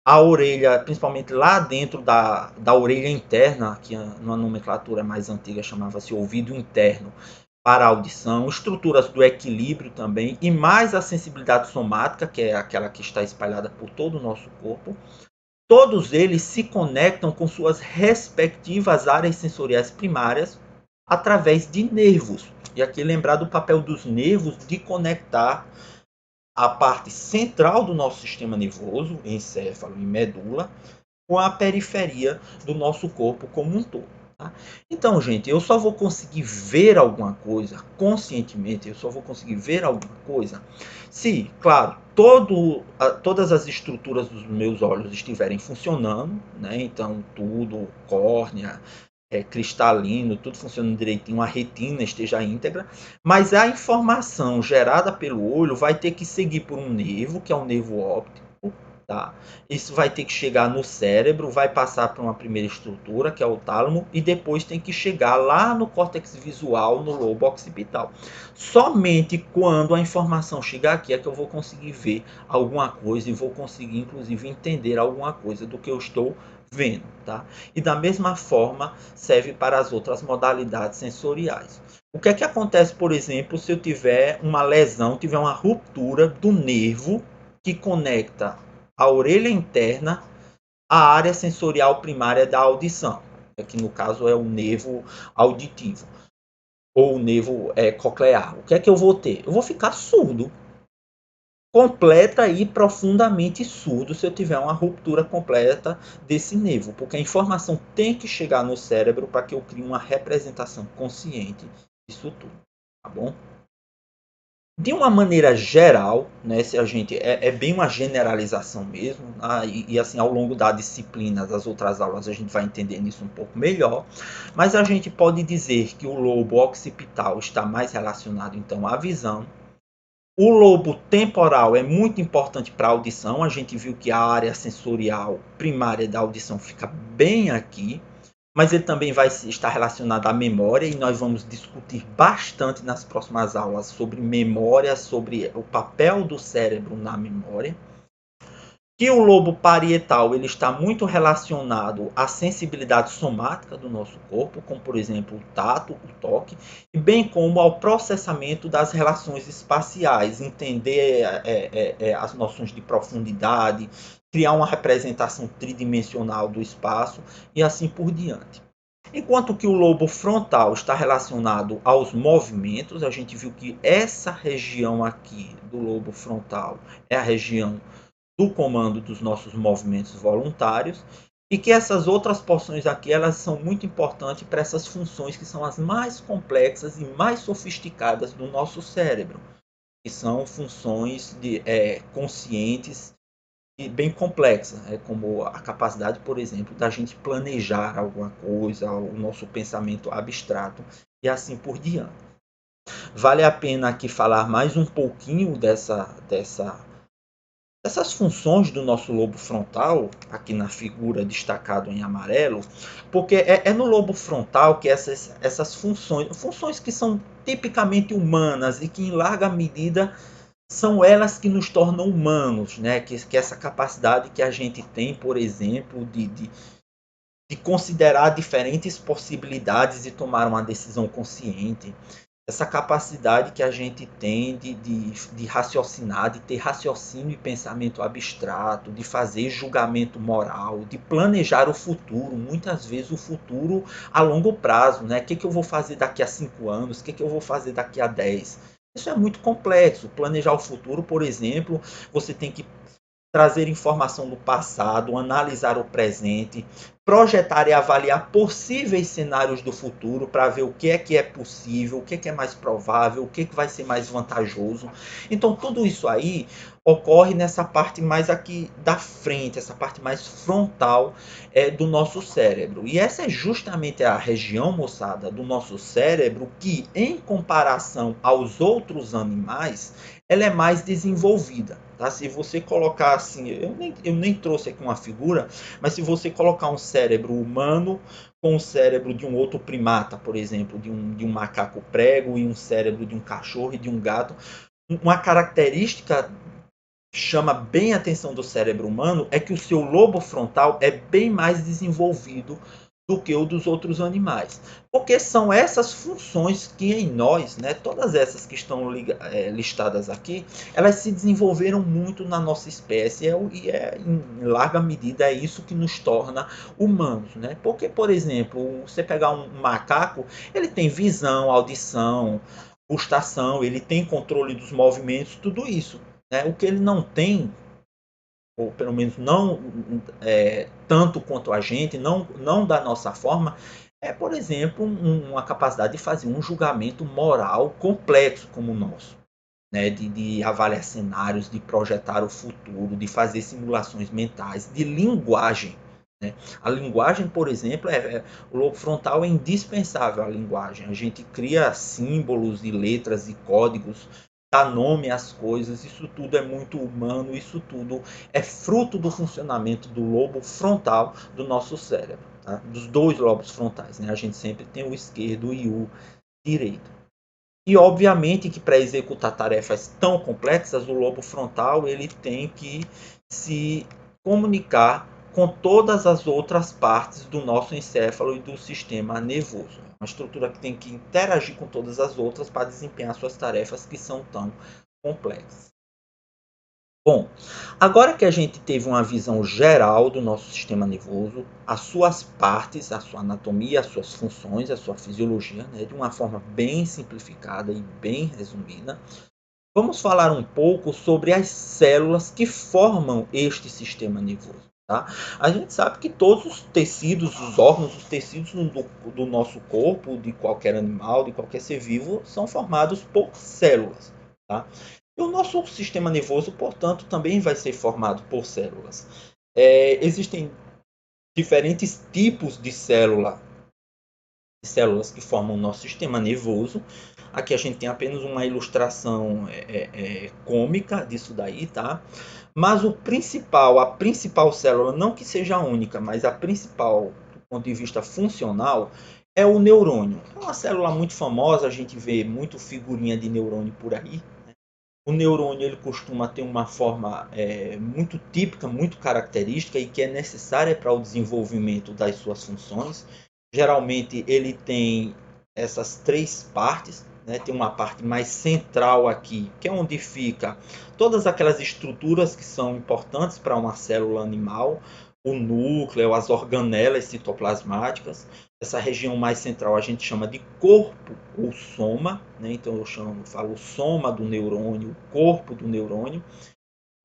a orelha, principalmente lá dentro da orelha interna, que numa nomenclatura mais antiga chamava-se ouvido interno, para a audição, estruturas do equilíbrio também, e mais a sensibilidade somática, que é aquela que está espalhada por todo o nosso corpo. Todos eles se conectam com suas respectivas áreas sensoriais primárias através de nervos. E aqui lembrar do papel dos nervos de conectar a parte central do nosso sistema nervoso, encéfalo e medula, com a periferia do nosso corpo como um todo. Tá? Então, gente, eu só vou conseguir ver alguma coisa conscientemente, eu só vou conseguir ver alguma coisa se, claro, todas as estruturas dos meus olhos estiverem funcionando, né? Então, tudo, córnea, cristalino, tudo funcionando direitinho, a retina esteja íntegra, mas a informação gerada pelo olho vai ter que seguir por um nervo, que é o nervo óptico. Tá? Isso vai ter que chegar no cérebro, vai passar por uma primeira estrutura, que é o tálamo, e depois tem que chegar lá no córtex visual, no lobo occipital. Somente quando a informação chegar aqui é que eu vou conseguir ver alguma coisa e vou conseguir, inclusive, entender alguma coisa do que eu estou vendo. Tá? E da mesma forma serve para as outras modalidades sensoriais. O que é que acontece, por exemplo, se eu tiver uma lesão, tiver uma ruptura do nervo que conecta a orelha interna a área sensorial primária da audição, que no caso é o nervo auditivo ou o nervo coclear. O que é que eu vou ter? Eu vou ficar surdo, completa e profundamente surdo se eu tiver uma ruptura completa desse nervo, porque a informação tem que chegar no cérebro para que eu crie uma representação consciente disso tudo, tá bom? De uma maneira geral, né, se a gente é bem uma generalização mesmo, e assim ao longo da disciplina das outras aulas a gente vai entendendo isso um pouco melhor, mas a gente pode dizer que o lobo occipital está mais relacionado então à visão. O lobo temporal é muito importante para a audição. A gente viu que a área sensorial primária da audição fica bem aqui, mas ele também vai estar relacionado à memória e nós vamos discutir bastante nas próximas aulas sobre memória, sobre o papel do cérebro na memória. Que o lobo parietal ele está muito relacionado à sensibilidade somática do nosso corpo, como por exemplo o tato, o toque, e bem como ao processamento das relações espaciais, entender as noções de profundidade, criar uma representação tridimensional do espaço e assim por diante. Enquanto que o lobo frontal está relacionado aos movimentos, a gente viu que essa região aqui do lobo frontal é a região do comando dos nossos movimentos voluntários e que essas outras porções aqui elas são muito importantes para essas funções que são as mais complexas e mais sofisticadas do nosso cérebro, que são funções conscientes e bem complexas, como a capacidade, por exemplo, da gente planejar alguma coisa, o nosso pensamento abstrato e assim por diante. Vale a pena aqui falar mais um pouquinho dessas funções do nosso lobo frontal, aqui na figura destacado em amarelo, porque é no lobo frontal que essas funções que são tipicamente humanas e que em larga medida são elas que nos tornam humanos, né? Que essa capacidade que a gente tem, por exemplo, de considerar diferentes possibilidades e tomar uma decisão consciente, essa capacidade que a gente tem de raciocinar, de ter raciocínio e pensamento abstrato, de fazer julgamento moral, de planejar o futuro, muitas vezes o futuro a longo prazo, né? O que eu vou fazer daqui a 5 anos, o que eu vou fazer daqui a 10? Isso é muito complexo. Planejar o futuro, por exemplo, você tem que trazer informação do passado, analisar o presente, projetar e avaliar possíveis cenários do futuro para ver o que é possível, o que é mais provável, o que vai ser mais vantajoso. Então, tudo isso aí ocorre nessa parte mais aqui da frente, essa parte mais frontal do nosso cérebro. E essa é justamente a região, moçada, do nosso cérebro que, em comparação aos outros animais, ela é mais desenvolvida. Tá? Se você colocar assim, eu nem trouxe aqui uma figura, mas se você colocar um cérebro humano com o cérebro de um outro primata, por exemplo, de um macaco prego e um cérebro de um cachorro e de um gato, uma característica que chama bem a atenção do cérebro humano é que o seu lobo frontal é bem mais desenvolvido do que o dos outros animais. Porque são essas funções que em nós, né, todas essas que estão listadas aqui, elas se desenvolveram muito na nossa espécie em larga medida é isso que nos torna humanos. Né? Porque, por exemplo, você pegar um macaco, ele tem visão, audição, gustação, ele tem controle dos movimentos, tudo isso. Né? O que ele não tem ou pelo menos não tanto quanto a gente, não da nossa forma, é, por exemplo, uma capacidade de fazer um julgamento moral complexo como o nosso. Né, de avaliar cenários, de projetar o futuro, de fazer simulações mentais, de linguagem. Né? A linguagem, por exemplo, o lobo frontal é indispensável à linguagem. A gente cria símbolos e letras e códigos, dá nome às coisas, isso tudo é muito humano, isso tudo é fruto do funcionamento do lobo frontal do nosso cérebro, tá? Dos dois lobos frontais. Né? A gente sempre tem o esquerdo e o direito. E obviamente que para executar tarefas tão complexas, o lobo frontal ele tem que se comunicar com todas as outras partes do nosso encéfalo e do sistema nervoso. Uma estrutura que tem que interagir com todas as outras para desempenhar suas tarefas que são tão complexas. Bom, agora que a gente teve uma visão geral do nosso sistema nervoso, as suas partes, a sua anatomia, as suas funções, a sua fisiologia, né, de uma forma bem simplificada e bem resumida, vamos falar um pouco sobre as células que formam este sistema nervoso. Tá? A gente sabe que todos os tecidos, os órgãos, os tecidos do nosso corpo, de qualquer animal, de qualquer ser vivo, são formados por células. Tá? E o nosso sistema nervoso, portanto, também vai ser formado por células. Existem diferentes tipos de células que formam o nosso sistema nervoso. Aqui a gente tem apenas uma ilustração cômica disso daí, tá? Mas a principal célula, não que seja a única, mas a principal do ponto de vista funcional, é o neurônio. É uma célula muito famosa, a gente vê muito figurinha de neurônio por aí. O neurônio ele costuma ter uma forma muito típica, muito característica e que é necessária para o desenvolvimento das suas funções. Geralmente ele tem essas três partes, né? Tem uma parte mais central aqui, que é onde fica todas aquelas estruturas que são importantes para uma célula animal, o núcleo, as organelas citoplasmáticas. Essa região mais central a gente chama de corpo ou soma, né? Então eu falo soma do neurônio, corpo do neurônio.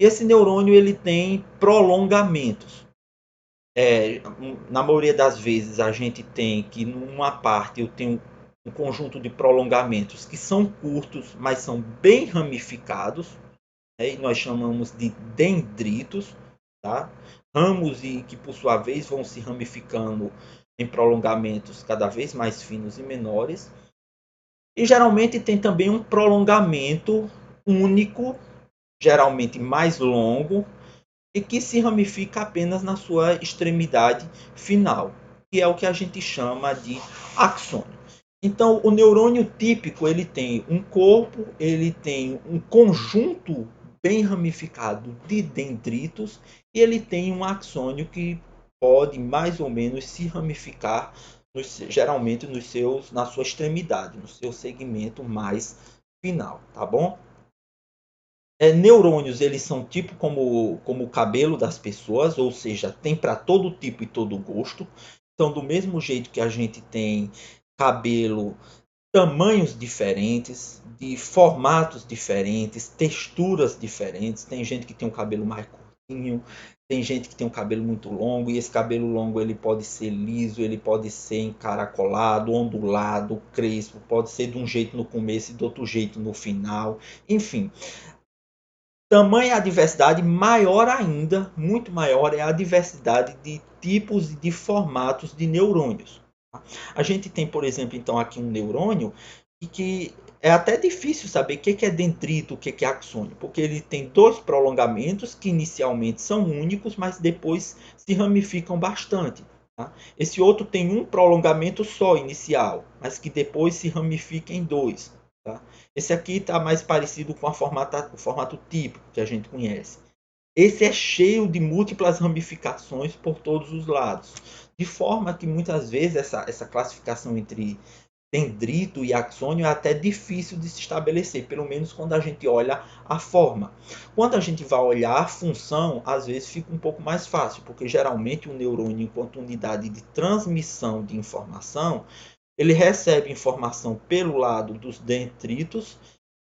E esse neurônio ele tem prolongamentos. Na maioria das vezes a gente tem que numa parte eu tenho um conjunto de prolongamentos que são curtos, mas são bem ramificados, né? E nós chamamos de dendritos, tá? Ramos e que por sua vez vão se ramificando em prolongamentos cada vez mais finos e menores. E geralmente tem também um prolongamento único, geralmente mais longo, e que se ramifica apenas na sua extremidade final, que é o que a gente chama de axônio. Então, o neurônio típico ele tem um corpo, ele tem um conjunto bem ramificado de dendritos e ele tem um axônio que pode mais ou menos se ramificar geralmente na sua extremidade, no seu segmento mais final, tá bom? Neurônios eles são tipo como o cabelo das pessoas, ou seja, tem para todo tipo e todo gosto. Então, do mesmo jeito que a gente tem cabelo, tamanhos diferentes, de formatos diferentes, texturas diferentes. Tem gente que tem um cabelo mais curtinho, tem gente que tem um cabelo muito longo, e esse cabelo longo ele pode ser liso, ele pode ser encaracolado, ondulado, crespo, pode ser de um jeito no começo e de outro jeito no final. Enfim, tamanha a diversidade, maior ainda, muito maior é a diversidade de tipos e de formatos de neurônios. A gente tem, por exemplo, então aqui um neurônio que é até difícil saber o que é dendrito, o que é axônio, porque ele tem dois prolongamentos que inicialmente são únicos, mas depois se ramificam bastante. Tá? Esse outro tem um prolongamento só inicial, mas que depois se ramifica em dois. Tá? Esse aqui está mais parecido com o formato típico que a gente conhece. Esse é cheio de múltiplas ramificações por todos os lados, de forma que muitas vezes essa classificação entre dendrito e axônio é até difícil de se estabelecer, pelo menos quando a gente olha a forma. Quando a gente vai olhar a função, às vezes fica um pouco mais fácil, porque geralmente o neurônio, enquanto unidade de transmissão de informação, ele recebe informação pelo lado dos dendritos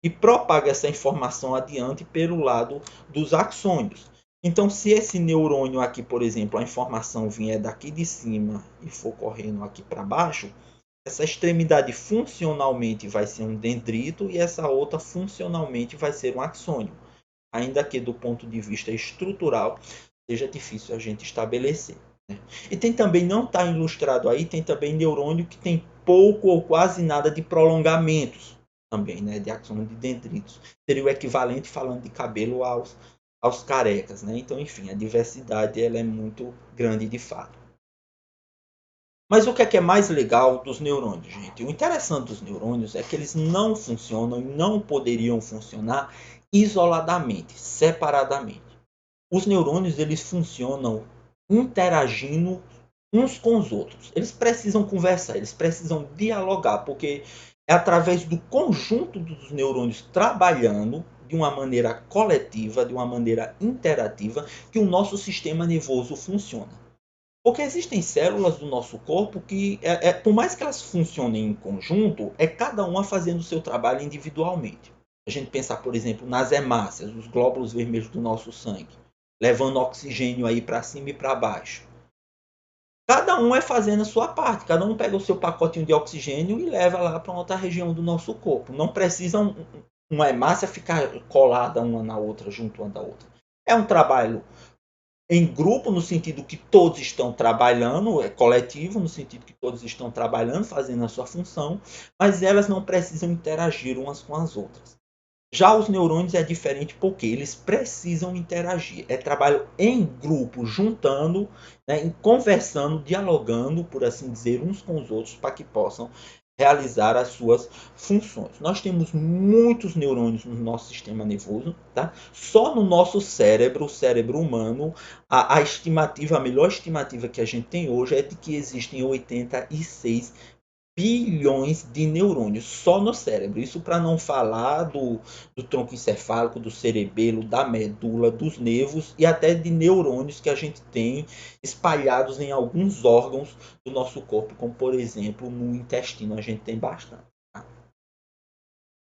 e propaga essa informação adiante pelo lado dos axônios. Então, se esse neurônio aqui, por exemplo, a informação vier daqui de cima e for correndo aqui para baixo, essa extremidade funcionalmente vai ser um dendrito e essa outra funcionalmente vai ser um axônio, ainda que do ponto de vista estrutural seja difícil a gente estabelecer. Né? E tem também, não está ilustrado aí, tem também neurônio que tem pouco ou quase nada de prolongamentos também, né, de axônio de dendritos. Seria o equivalente, falando de cabelo, aos carecas. Né? Então, enfim, a diversidade ela é muito grande de fato. Mas o que é mais legal dos neurônios, gente? O interessante dos neurônios é que eles não funcionam e não poderiam funcionar isoladamente, separadamente. Os neurônios eles funcionam interagindo uns com os outros. Eles precisam conversar, eles precisam dialogar, porque é através do conjunto dos neurônios trabalhando de uma maneira coletiva, de uma maneira interativa, que o nosso sistema nervoso funciona. Porque existem células do nosso corpo que, por mais que elas funcionem em conjunto, é cada uma fazendo o seu trabalho individualmente. A gente pensar, por exemplo, nas hemácias, os glóbulos vermelhos do nosso sangue, levando oxigênio aí para cima e para baixo. Cada um é fazendo a sua parte, cada um pega o seu pacotinho de oxigênio e leva lá para outra região do nosso corpo. Não precisa uma hemácia ficar colada uma na outra, junto uma da outra. É um trabalho em grupo, no sentido que todos estão trabalhando, é coletivo, no sentido que todos estão trabalhando, fazendo a sua função, mas elas não precisam interagir umas com as outras. Já os neurônios é diferente porque eles precisam interagir. É trabalho em grupo, juntando, né, conversando, dialogando, por assim dizer, uns com os outros, para que possam realizar as suas funções. Nós temos muitos neurônios no nosso sistema nervoso, tá? Só no nosso cérebro, o cérebro humano, a estimativa, a melhor estimativa que a gente tem hoje é de que existem 86 bilhões de neurônios só no cérebro. Isso para não falar do tronco encefálico, do cerebelo, da medula, dos nervos e até de neurônios que a gente tem espalhados em alguns órgãos do nosso corpo, como por exemplo no intestino a gente tem bastante. Tá?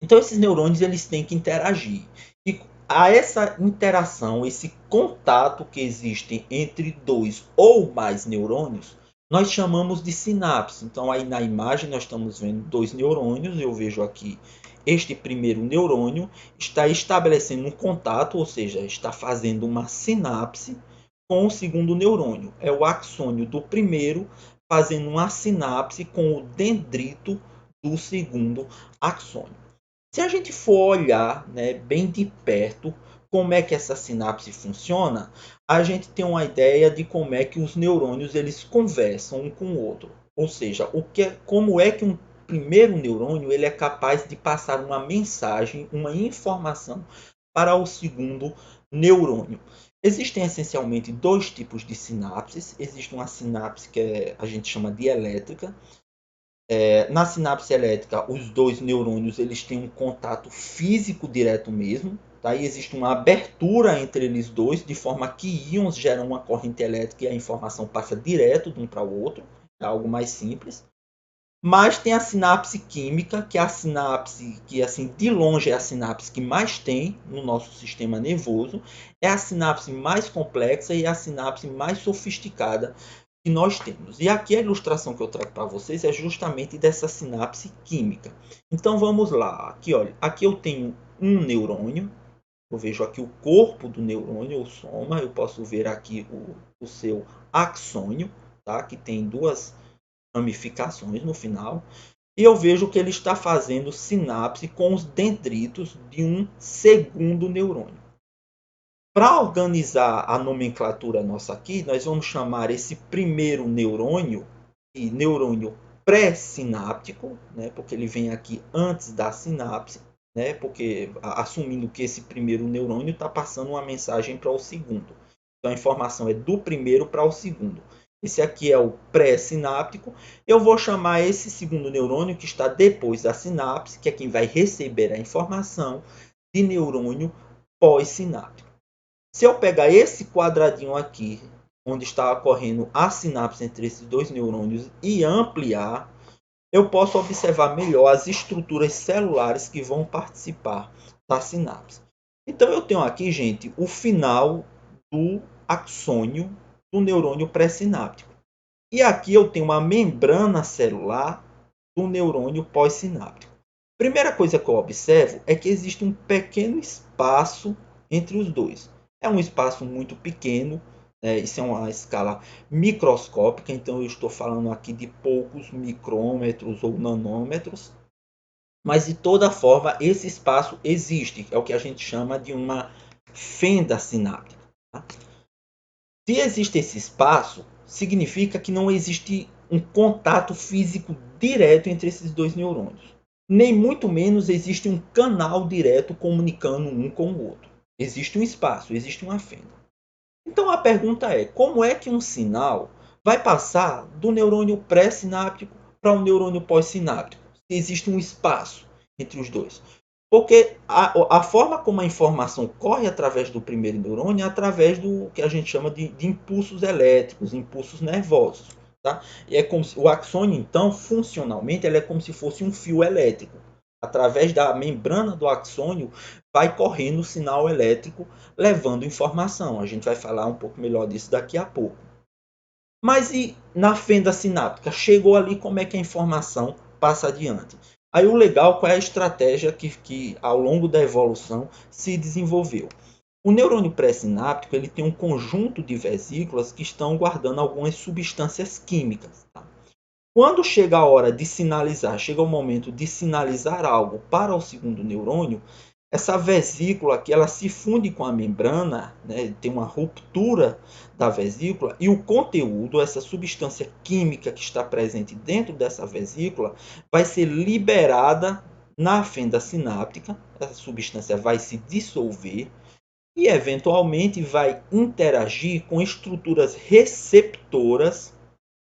Então esses neurônios eles têm que interagir. E a essa interação, esse contato que existe entre dois ou mais neurônios, nós chamamos de sinapse. Então aí na imagem nós estamos vendo dois neurônios, eu vejo aqui este primeiro neurônio está estabelecendo um contato, ou seja, está fazendo uma sinapse com o segundo neurônio. É o axônio do primeiro fazendo uma sinapse com o dendrito do segundo axônio. Se a gente for olhar, né, bem de perto como é que essa sinapse funciona, a gente tem uma ideia de como é que os neurônios eles conversam um com o outro. Ou seja, como é que um primeiro neurônio ele é capaz de passar uma mensagem, uma informação para o segundo neurônio. Existem essencialmente dois tipos de sinapses. Existe uma sinapse que a gente chama de elétrica. Na sinapse elétrica, os dois neurônios eles têm um contato físico direto mesmo. Tá? E existe uma abertura entre eles dois, de forma que íons geram uma corrente elétrica e a informação passa direto de um para o outro. É algo mais simples. Mas tem a sinapse química, que é a sinapse que, assim, de longe é a sinapse que mais tem no nosso sistema nervoso. É a sinapse mais complexa e a sinapse mais sofisticada que nós temos. E aqui a ilustração que eu trago para vocês é justamente dessa sinapse química. Então vamos lá. Aqui, olha, aqui eu tenho um neurônio. Eu vejo aqui o corpo do neurônio, o soma. Eu posso ver aqui o seu axônio, tá? Que tem duas ramificações no final. E eu vejo que ele está fazendo sinapse com os dendritos de um segundo neurônio. Para organizar a nomenclatura nossa aqui, nós vamos chamar esse primeiro neurônio de neurônio pré-sináptico, né, porque ele vem aqui antes da sinapse, né, porque assumindo que esse primeiro neurônio está passando uma mensagem para o segundo. Então a informação é do primeiro para o segundo. Esse aqui é o pré-sináptico. Eu vou chamar esse segundo neurônio que está depois da sinapse, que é quem vai receber a informação, de neurônio pós-sináptico. Se eu pegar esse quadradinho aqui, onde está ocorrendo a sinapse entre esses dois neurônios e ampliar, eu posso observar melhor as estruturas celulares que vão participar da sinapse. Então eu tenho aqui, gente, o final do axônio do neurônio pré-sináptico. E aqui eu tenho uma membrana celular do neurônio pós-sináptico. Primeira coisa que eu observo é que existe um pequeno espaço entre os dois. É um espaço muito pequeno, né? Isso é uma escala microscópica, então eu estou falando aqui de poucos micrômetros ou nanômetros. Mas de toda forma, esse espaço existe, é o que a gente chama de uma fenda sináptica. Tá? Se existe esse espaço, significa que não existe um contato físico direto entre esses dois neurônios. Nem muito menos existe um canal direto comunicando um com o outro. Existe um espaço, existe uma fenda. Então a pergunta é: como é que um sinal vai passar do neurônio pré-sináptico para o neurônio pós-sináptico? Se existe um espaço entre os dois. Porque a forma como a informação corre através do primeiro neurônio é através do que a gente chama de impulsos elétricos, impulsos nervosos. Tá? E é como se, o axônio, então, funcionalmente, ele é como se fosse um fio elétrico. Através da membrana do axônio vai correndo o sinal elétrico levando informação. A gente vai falar um pouco melhor disso daqui a pouco. Mas e na fenda sináptica? Chegou ali, como é que a informação passa adiante? Aí o legal, qual é a estratégia que ao longo da evolução se desenvolveu? O neurônio pré-sináptico ele tem um conjunto de vesículas que estão guardando algumas substâncias químicas. Tá? Quando chega a hora de sinalizar, chega o momento de sinalizar algo para o segundo neurônio, essa vesícula aqui ela se funde com a membrana, né, tem uma ruptura da vesícula e o conteúdo, essa substância química que está presente dentro dessa vesícula, vai ser liberada na fenda sináptica, essa substância vai se dissolver e eventualmente vai interagir com estruturas receptoras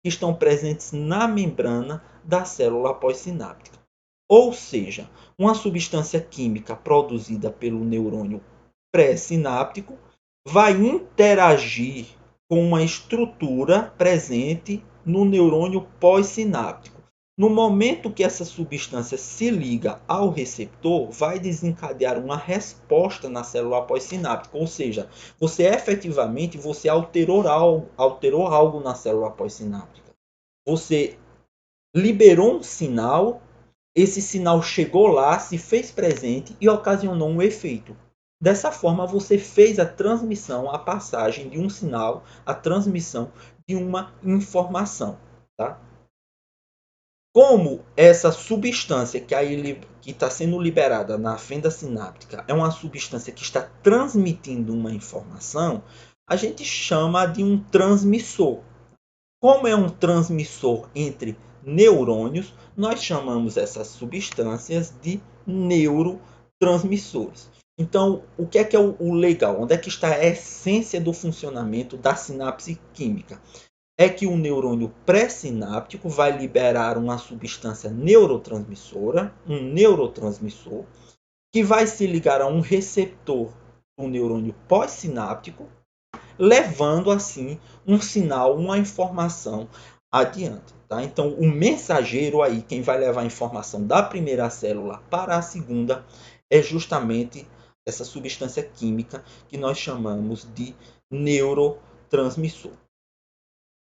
que estão presentes na membrana da célula pós-sináptica. Ou seja, uma substância química produzida pelo neurônio pré-sináptico vai interagir com uma estrutura presente no neurônio pós-sináptico. No momento que essa substância se liga ao receptor, vai desencadear uma resposta na célula pós-sináptica, ou seja, você alterou algo na célula pós-sináptica. Você liberou um sinal, esse sinal chegou lá, se fez presente e ocasionou um efeito. Dessa forma, você fez a transmissão, a passagem de um sinal, a transmissão de uma informação. Tá? Como essa substância que está sendo liberada na fenda sináptica é uma substância que está transmitindo uma informação, a gente chama de um transmissor. Como é um transmissor entre neurônios, nós chamamos essas substâncias de neurotransmissores. Então, o que é o legal? Onde é que está a essência do funcionamento da sinapse química? É que o neurônio pré-sináptico vai liberar uma substância neurotransmissora, um neurotransmissor, que vai se ligar a um receptor do neurônio pós-sináptico, levando assim um sinal, uma informação adiante. Tá? Então, o mensageiro aí, quem vai levar a informação da primeira célula para a segunda, é justamente essa substância química que nós chamamos de neurotransmissor.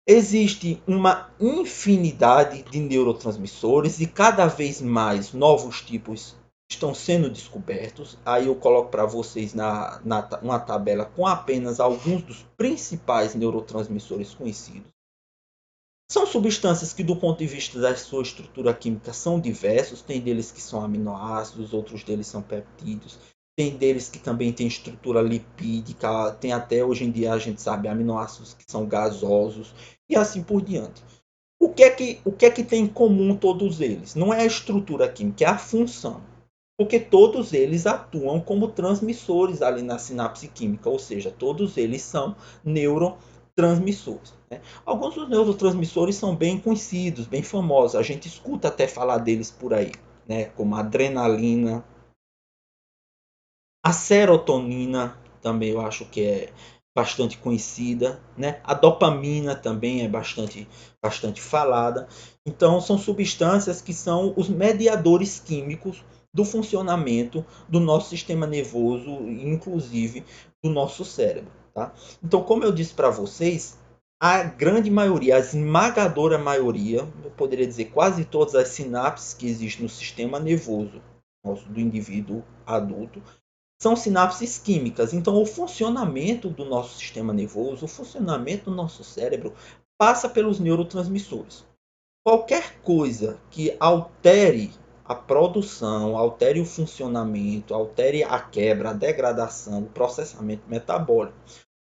Existe uma infinidade de neurotransmissores e cada vez mais novos tipos estão sendo descobertos. Aí eu coloco para vocês uma tabela com apenas alguns dos principais neurotransmissores conhecidos. São substâncias que, do ponto de vista da sua estrutura química, são diversos. Tem deles que são aminoácidos, outros deles são peptídeos. Tem deles que também tem estrutura lipídica. Tem até hoje em dia a gente sabe aminoácidos que são gasosos e assim por diante. O que é que tem em comum todos eles? Não é a estrutura química, é a função. Porque todos eles atuam como transmissores ali na sinapse química, ou seja, todos eles são neurotransmissores. Né? Alguns dos neurotransmissores são bem conhecidos, bem famosos, a gente escuta até falar deles por aí, né? Como a adrenalina, a serotonina, também eu acho que é bastante conhecida, né? A dopamina também é bastante falada. Então, são substâncias que são os mediadores químicos do funcionamento do nosso sistema nervoso, inclusive do nosso cérebro. Tá? Então, como eu disse para vocês, a grande maioria, a esmagadora maioria, eu poderia dizer quase todas as sinapses que existem no sistema nervoso do indivíduo adulto, são sinapses químicas. Então, o funcionamento do nosso sistema nervoso, o funcionamento do nosso cérebro, passa pelos neurotransmissores. Qualquer coisa que altere a produção, altere o funcionamento, altere a quebra, a degradação, o processamento metabólico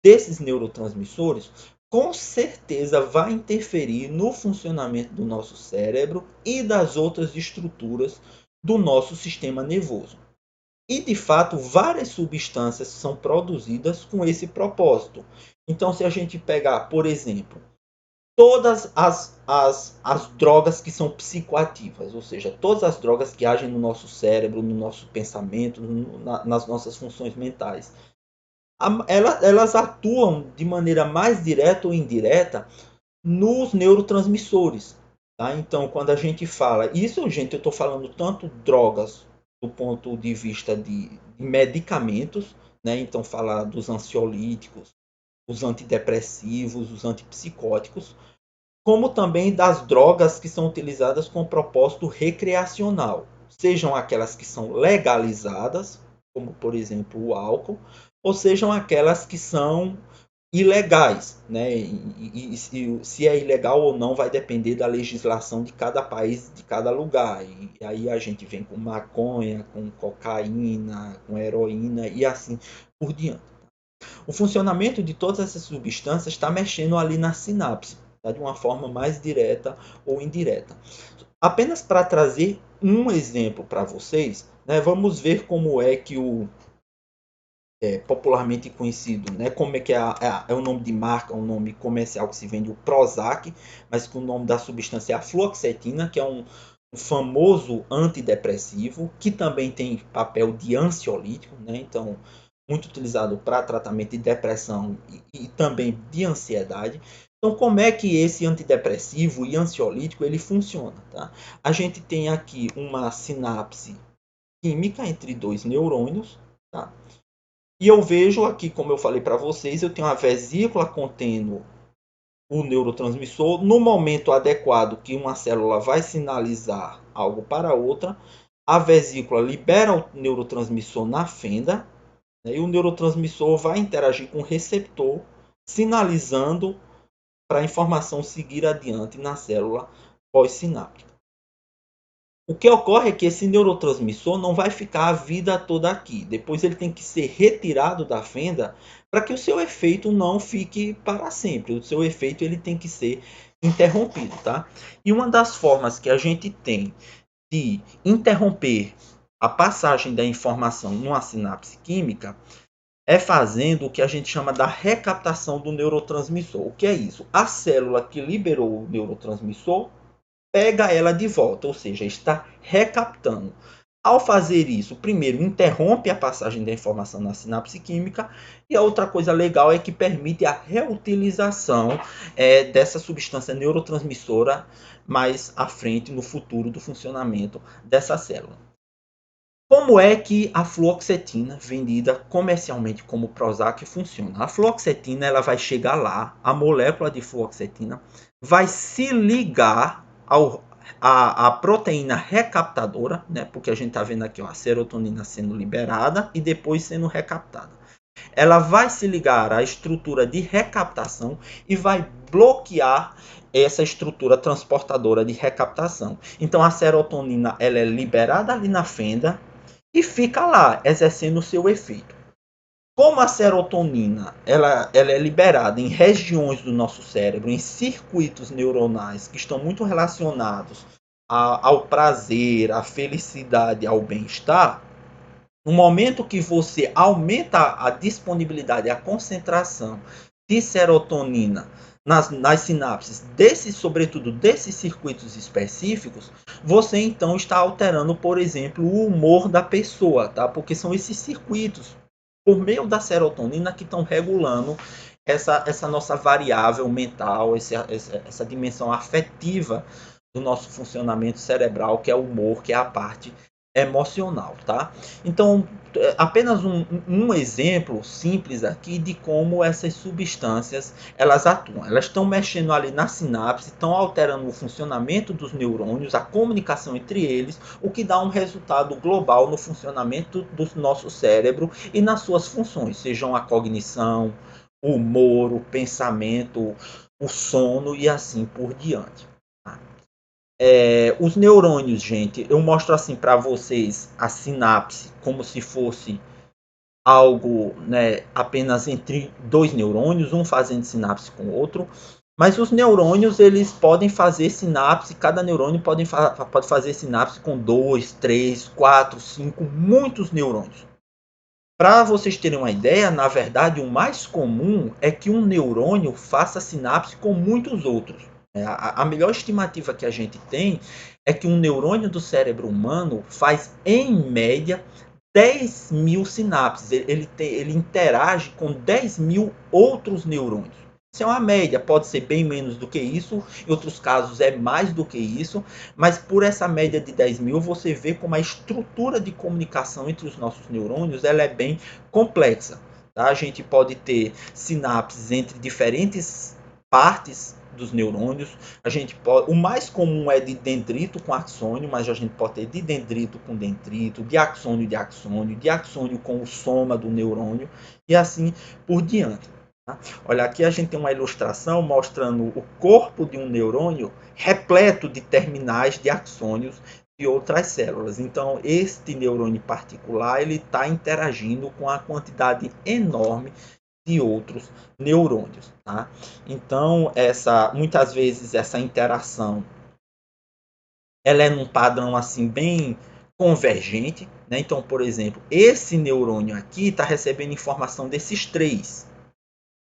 desses neurotransmissores, com certeza vai interferir no funcionamento do nosso cérebro e das outras estruturas do nosso sistema nervoso. E, de fato, várias substâncias são produzidas com esse propósito. Então, se a gente pegar, por exemplo, todas as drogas que são psicoativas, ou seja, todas as drogas que agem no nosso cérebro, no nosso pensamento, nas nossas funções mentais. Elas atuam de maneira mais direta ou indireta nos neurotransmissores. Tá? Então, quando a gente fala, isso, gente, eu estou falando tanto drogas do ponto de vista de medicamentos, né? Então, falar dos ansiolíticos, os antidepressivos, os antipsicóticos, como também das drogas que são utilizadas com propósito recreacional, sejam aquelas que são legalizadas, como por exemplo o álcool, ou sejam aquelas que são ilegais, né? E se é ilegal ou não vai depender da legislação de cada país, de cada lugar. E aí a gente vem com maconha, com cocaína, com heroína e assim por diante. O funcionamento de todas essas substâncias está mexendo ali na sinapse, tá? De uma forma mais direta ou indireta. Apenas para trazer um exemplo para vocês, né, vamos ver como é que o popularmente conhecido, né, como é que é o nome de marca, o nome comercial que se vende, o Prozac, mas que o nome da substância é a fluoxetina, que é um famoso antidepressivo, que também tem papel de ansiolítico, né, então muito utilizado para tratamento de depressão e também de ansiedade. Então, como é que esse antidepressivo e ansiolítico ele funciona? Tá? A gente tem aqui uma sinapse química entre dois neurônios, tá? E eu vejo aqui, como eu falei para vocês, eu tenho uma vesícula contendo o neurotransmissor. No momento adequado que uma célula vai sinalizar algo para outra, a vesícula libera o neurotransmissor na fenda, né, e o neurotransmissor vai interagir com o receptor, sinalizando para a informação seguir adiante na célula pós-sináptica. O que ocorre é que esse neurotransmissor não vai ficar a vida toda aqui. Depois ele tem que ser retirado da fenda para que o seu efeito não fique para sempre. O seu efeito ele tem que ser interrompido, tá? E uma das formas que a gente tem de interromper a passagem da informação numa sinapse química é fazendo o que a gente chama da recaptação do neurotransmissor. O que é isso? A célula que liberou o neurotransmissor pega ela de volta, ou seja, está recaptando. Ao fazer isso, primeiro interrompe a passagem da informação na sinapse química, e a outra coisa legal é que permite a reutilização dessa substância neurotransmissora mais à frente, no futuro do funcionamento dessa célula. Como é que a fluoxetina, vendida comercialmente como Prozac, funciona? A fluoxetina ela vai chegar lá, a molécula de fluoxetina vai se ligar à proteína recaptadora, né? Porque a gente está vendo aqui ó, a serotonina sendo liberada e depois sendo recaptada. Ela vai se ligar à estrutura de recaptação e vai bloquear essa estrutura transportadora de recaptação. Então a serotonina ela é liberada ali na fenda e fica lá, exercendo o seu efeito. Como a serotonina ela é liberada em regiões do nosso cérebro, em circuitos neuronais que estão muito relacionados ao prazer, à felicidade, ao bem-estar, no momento que você aumenta a disponibilidade, a concentração de serotonina nas sinapses, sobretudo desses circuitos específicos, você então está alterando, por exemplo, o humor da pessoa, tá? Porque são esses circuitos, por meio da serotonina, que estão regulando essa nossa variável mental, essa dimensão afetiva do nosso funcionamento cerebral, que é o humor, que é a parte emocional, tá? Então, apenas um exemplo simples aqui de como essas substâncias elas atuam. Elas estão mexendo ali na sinapse, estão alterando o funcionamento dos neurônios, a comunicação entre eles, o que dá um resultado global no funcionamento do nosso cérebro e nas suas funções, sejam a cognição, o humor, o pensamento, o sono e assim por diante. Os neurônios, gente, eu mostro assim para vocês a sinapse como se fosse algo, né, apenas entre dois neurônios, um fazendo sinapse com o outro. Mas os neurônios eles podem fazer sinapse, cada neurônio pode fazer sinapse com 2, 3, 4, 5, muitos neurônios. Para vocês terem uma ideia, na verdade, o mais comum é que um neurônio faça sinapse com muitos outros. A melhor estimativa que a gente tem é que um neurônio do cérebro humano faz, em média, 10.000 sinapses. Ele interage com 10.000 outros neurônios. Isso é uma média, pode ser bem menos do que isso, em outros casos é mais do que isso, mas por essa média de 10.000 você vê como a estrutura de comunicação entre os nossos neurônios ela é bem complexa. Tá? A gente pode ter sinapses entre diferentes partes dos neurônios. O mais comum é de dendrito com axônio, mas a gente pode ter de dendrito com dendrito, de axônio com o soma do neurônio e assim por diante. Tá? Olha, aqui a gente tem uma ilustração mostrando o corpo de um neurônio repleto de terminais de axônios de outras células. Então, este neurônio particular ele está interagindo com a quantidade enorme de outros neurônios. Tá? Então, muitas vezes essa interação ela é num padrão assim bem convergente. Né? Então, por exemplo, esse neurônio aqui está recebendo informação desses três,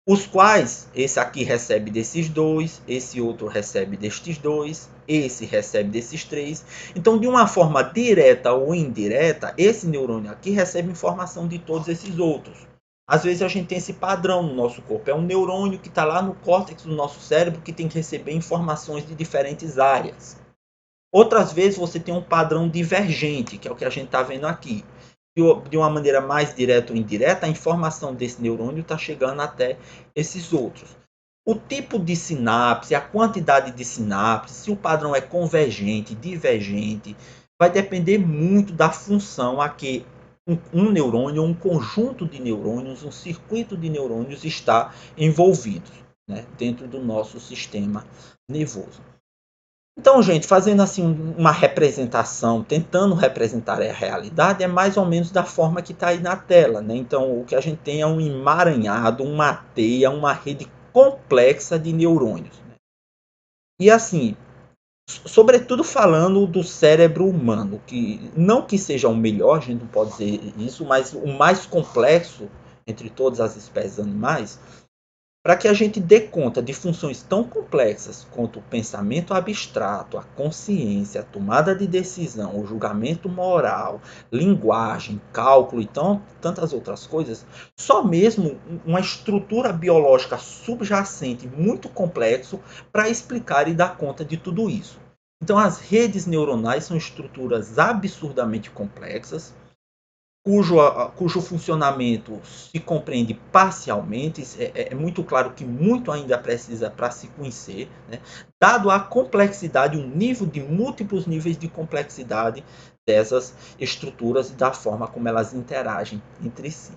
os quais esse aqui recebe desses dois, esse outro recebe destes dois, esse recebe desses três. Então, de uma forma direta ou indireta, esse neurônio aqui recebe informação de todos esses outros. Às vezes a gente tem esse padrão no nosso corpo. É um neurônio que está lá no córtex do nosso cérebro que tem que receber informações de diferentes áreas. Outras vezes você tem um padrão divergente, que é o que a gente está vendo aqui. De uma maneira mais direta ou indireta, a informação desse neurônio está chegando até esses outros. O tipo de sinapse, a quantidade de sinapse, se o padrão é convergente, divergente, vai depender muito da função a que um neurônio, um conjunto de neurônios, um circuito de neurônios está envolvido, né, dentro do nosso sistema nervoso. Então, gente, fazendo assim uma representação, tentando representar a realidade, é mais ou menos da forma que está aí na tela. Né? Então, o que a gente tem é um emaranhado, uma teia, uma rede complexa de neurônios. Né? E assim, sobretudo falando do cérebro humano, que não que seja o melhor, a gente não pode dizer isso, mas o mais complexo entre todas as espécies animais, para que a gente dê conta de funções tão complexas quanto o pensamento abstrato, a consciência, a tomada de decisão, o julgamento moral, linguagem, cálculo e tantas outras coisas, só mesmo uma estrutura biológica subjacente muito complexo para explicar e dar conta de tudo isso. Então, as redes neuronais são estruturas absurdamente complexas, cujo funcionamento se compreende parcialmente. É muito claro que muito ainda precisa para se conhecer, né? Dado a complexidade, um nível de múltiplos níveis de complexidade dessas estruturas e da forma como elas interagem entre si.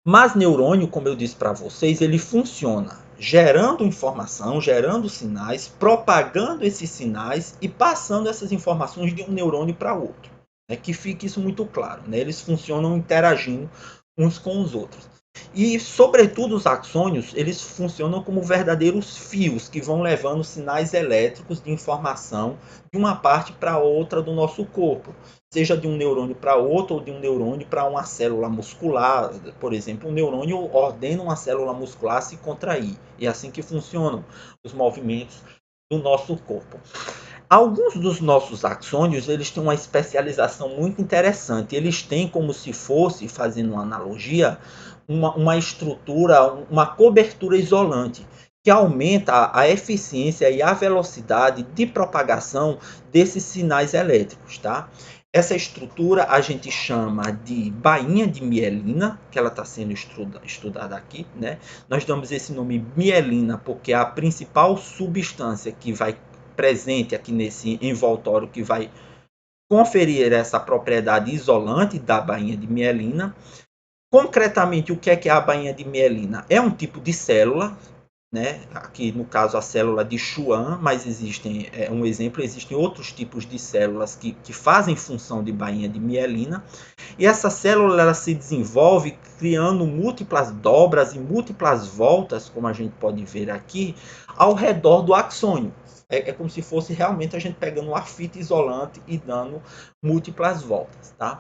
Mas neurônio, como eu disse para vocês, ele funciona gerando informação, gerando sinais, propagando esses sinais e passando essas informações de um neurônio para outro. Que fique isso muito claro. Né? Eles funcionam interagindo uns com os outros. E, sobretudo, os axônios, eles funcionam como verdadeiros fios que vão levando sinais elétricos de informação de uma parte para outra do nosso corpo. Seja de um neurônio para outro ou de um neurônio para uma célula muscular. Por exemplo, um neurônio ordena uma célula muscular a se contrair. E é assim que funcionam os movimentos do nosso corpo. Alguns dos nossos axônios eles têm uma especialização muito interessante. Eles têm como se fosse, fazendo uma analogia, uma estrutura, uma cobertura isolante, que aumenta a eficiência e a velocidade de propagação desses sinais elétricos. Tá? Essa estrutura a gente chama de bainha de mielina, que ela está sendo estudada aqui. Né? Nós damos esse nome mielina porque é a principal substância que vai presente aqui nesse envoltório que vai conferir essa propriedade isolante da bainha de mielina. Concretamente, o que é a bainha de mielina? É um tipo de célula, né? Aqui no caso a célula de Schwann, mas existem, um exemplo, existem outros tipos de células que fazem função de bainha de mielina. E essa célula ela se desenvolve criando múltiplas dobras e múltiplas voltas, como a gente pode ver aqui, ao redor do axônio. É como se fosse realmente a gente pegando uma fita isolante e dando múltiplas voltas. Tá?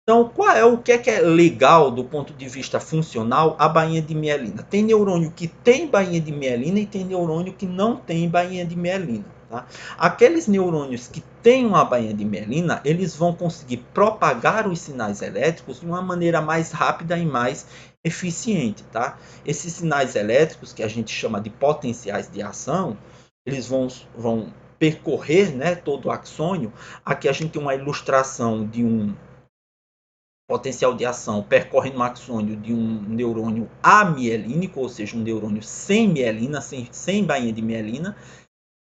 Então, o que é legal do ponto de vista funcional a bainha de mielina? Tem neurônio que tem bainha de mielina e tem neurônio que não tem bainha de mielina. Tá? Aqueles neurônios que têm uma bainha de mielina, eles vão conseguir propagar os sinais elétricos de uma maneira mais rápida e mais eficiente. Tá? Esses sinais elétricos, que a gente chama de potenciais de ação, eles vão percorrer, né, todo o axônio. Aqui a gente tem uma ilustração de um potencial de ação percorre no axônio de um neurônio amielínico, ou seja, um neurônio sem mielina, sem bainha de mielina,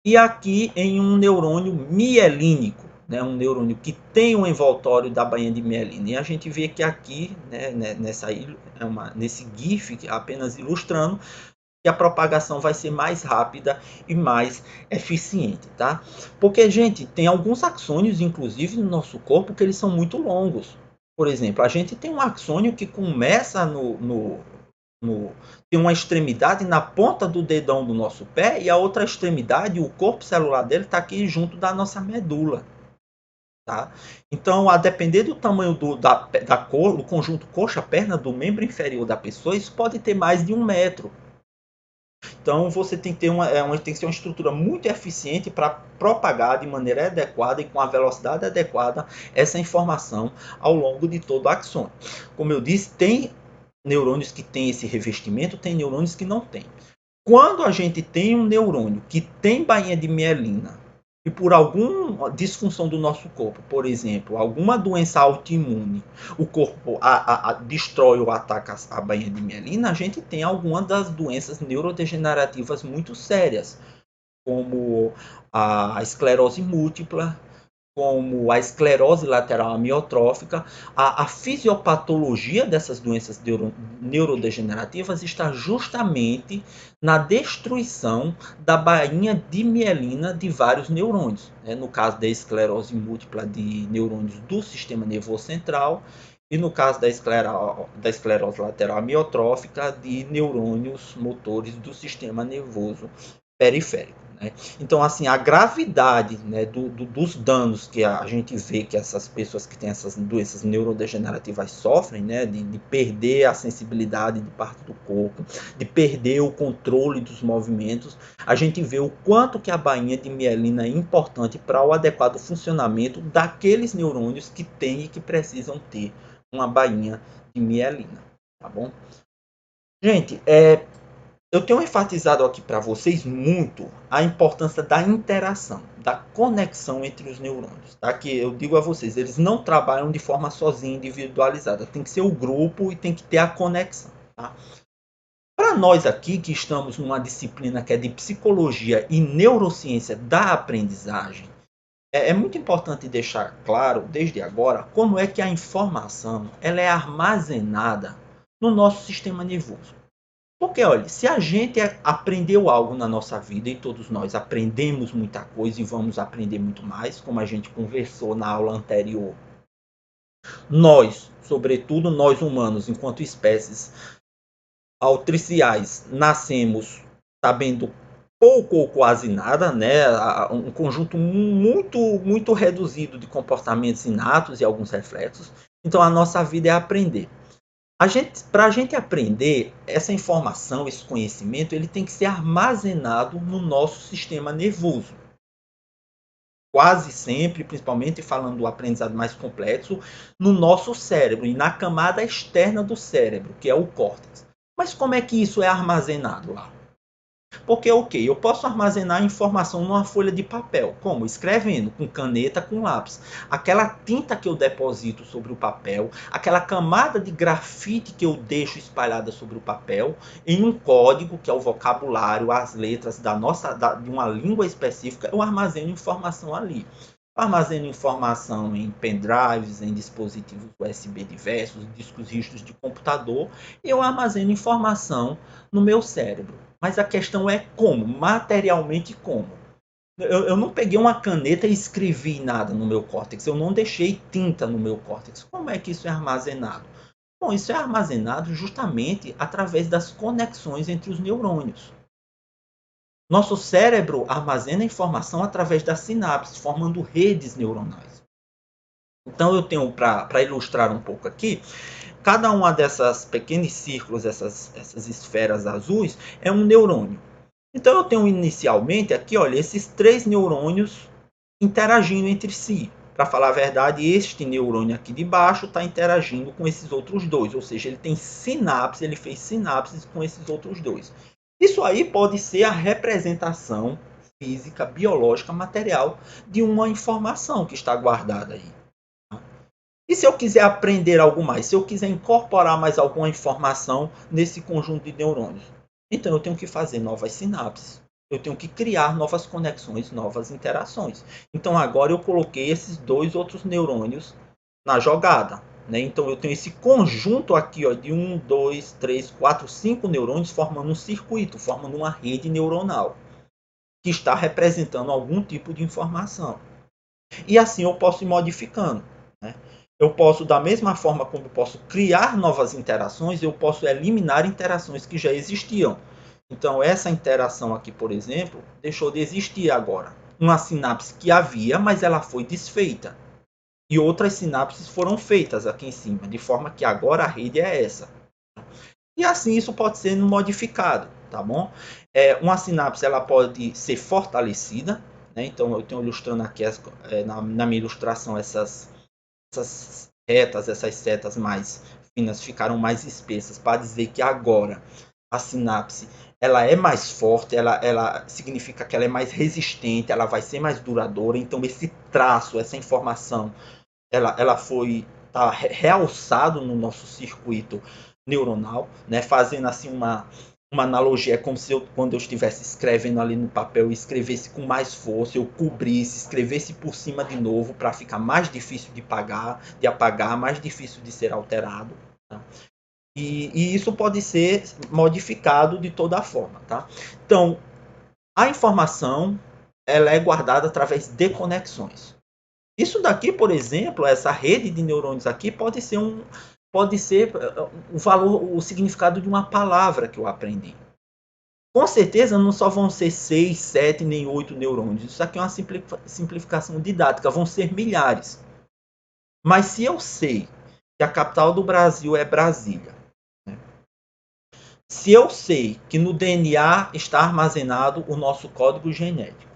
e aqui em um neurônio mielínico, né, um neurônio que tem um envoltório da bainha de mielina. E a gente vê que aqui, né, nesse GIF, apenas ilustrando, que a propagação vai ser mais rápida e mais eficiente, tá? Porque, gente, tem alguns axônios, inclusive, no nosso corpo, que eles são muito longos. Por exemplo, a gente tem um axônio que começa tem uma extremidade na ponta do dedão do nosso pé e a outra extremidade, o corpo celular dele, está aqui junto da nossa medula. Tá? Então, a depender do tamanho do conjunto coxa-perna do membro inferior da pessoa, isso pode ter mais de 1 metro. Então você tem que ter tem que ter uma estrutura muito eficiente para propagar de maneira adequada e com a velocidade adequada essa informação ao longo de todo o axônio. Como eu disse, tem neurônios que têm esse revestimento, tem neurônios que não têm. Quando a gente tem um neurônio que tem bainha de mielina e por alguma disfunção do nosso corpo, por exemplo, alguma doença autoimune, o corpo destrói ou ataca a bainha de mielina, a gente tem algumas das doenças neurodegenerativas muito sérias, como a esclerose múltipla, como a esclerose lateral amiotrófica. A fisiopatologia dessas doenças neurodegenerativas está justamente na destruição da bainha de mielina de vários neurônios. No caso da esclerose múltipla, de neurônios do sistema nervoso central, e no caso da esclerose lateral amiotrófica, de neurônios motores do sistema nervoso periférico. Né? Então, assim, a gravidade, né, dos danos que a gente vê que essas pessoas que têm essas doenças neurodegenerativas sofrem, né, de perder a sensibilidade de parte do corpo, de perder o controle dos movimentos, a gente vê o quanto que a bainha de mielina é importante para o adequado funcionamento daqueles neurônios que têm e que precisam ter uma bainha de mielina. Tá bom? Gente, eu tenho enfatizado aqui para vocês muito a importância da interação, da conexão entre os neurônios. Tá? Que eu digo a vocês, eles não trabalham de forma sozinha, individualizada. Tem que ser o grupo e tem que ter a conexão. Tá? Para nós aqui que estamos numa disciplina que é de psicologia e neurociência da aprendizagem, é muito importante deixar claro, desde agora, como é que a informação ela é armazenada no nosso sistema nervoso. Porque, olha, se a gente aprendeu algo na nossa vida, e todos nós aprendemos muita coisa e vamos aprender muito mais, como a gente conversou na aula anterior, nós, sobretudo nós humanos, enquanto espécies altriciais, nascemos sabendo pouco ou quase nada, né? Um conjunto muito reduzido de comportamentos inatos e alguns reflexos. Então, a nossa vida é aprender. Para a gente aprender, essa informação, esse conhecimento, ele tem que ser armazenado no nosso sistema nervoso. Quase sempre, principalmente falando do aprendizado mais complexo, no nosso cérebro e na camada externa do cérebro, que é o córtex. Mas como é que isso é armazenado lá? Porque, ok, eu posso armazenar informação numa folha de papel. Como? Escrevendo, com caneta, com lápis. Aquela tinta que eu deposito sobre o papel, aquela camada de grafite que eu deixo espalhada sobre o papel, em um código, que é o vocabulário, as letras de uma língua específica, eu armazeno informação ali. Eu armazeno informação em pendrives, em dispositivos USB diversos, discos rígidos de computador, e eu armazeno informação no meu cérebro. Mas a questão é como, materialmente como. Eu não peguei uma caneta e escrevi nada no meu córtex, eu não deixei tinta no meu córtex. Como é que isso é armazenado? Bom, isso é armazenado justamente através das conexões entre os neurônios. Nosso cérebro armazena informação através das sinapses, formando redes neuronais. Então eu tenho, para ilustrar um pouco aqui, cada uma dessas pequenos círculos, essas esferas azuis, é um neurônio. Então eu tenho inicialmente aqui, olha, esses 3 neurônios interagindo entre si. Para falar a verdade, este neurônio aqui de baixo está interagindo com esses outros dois, ou seja, ele tem sinapse, ele fez sinapses com esses outros dois. Isso aí pode ser a representação física, biológica, material de uma informação que está guardada aí. E se eu quiser aprender algo mais, se eu quiser incorporar mais alguma informação nesse conjunto de neurônios, então eu tenho que fazer novas sinapses. Eu tenho que criar novas conexões, novas interações. Então agora eu coloquei esses 2 outros neurônios na jogada. Né? Então eu tenho esse conjunto aqui, ó, de 1, 2, 3, 4, 5 neurônios formando um circuito, formando uma rede neuronal, que está representando algum tipo de informação. E assim eu posso ir modificando. Né? Eu posso, da mesma forma como eu posso criar novas interações, eu posso eliminar interações que já existiam. Então, essa interação aqui, por exemplo, deixou de existir agora. Uma sinapse que havia, mas ela foi desfeita. E outras sinapses foram feitas aqui em cima, de forma que agora a rede é essa. E assim isso pode ser modificado, tá bom? Uma sinapse ela pode ser fortalecida, né? Então eu tenho ilustrando aqui na minha ilustração essas retas, essas setas mais finas ficaram mais espessas para dizer que agora a sinapse ela é mais forte, ela significa que ela é mais resistente, ela vai ser mais duradoura. Então esse traço, essa informação, ela foi tá realçado no nosso circuito neuronal, né? Fazendo assim uma analogia, é como se quando eu estivesse escrevendo ali no papel, eu escrevesse com mais força, eu cobrisse, escrevesse por cima de novo para ficar mais difícil de apagar, mais difícil de ser alterado. Tá? E isso pode ser modificado de toda forma. Tá? Então, a informação ela é guardada através de conexões. Isso daqui, por exemplo, essa rede de neurônios aqui pode ser o valor, o significado de uma palavra que eu aprendi. Com certeza não só vão ser 6, 7, nem 8 neurônios. Isso aqui é uma simplificação didática, vão ser milhares. Mas se eu sei que a capital do Brasil é Brasília, né? Se eu sei que no DNA está armazenado o nosso código genético,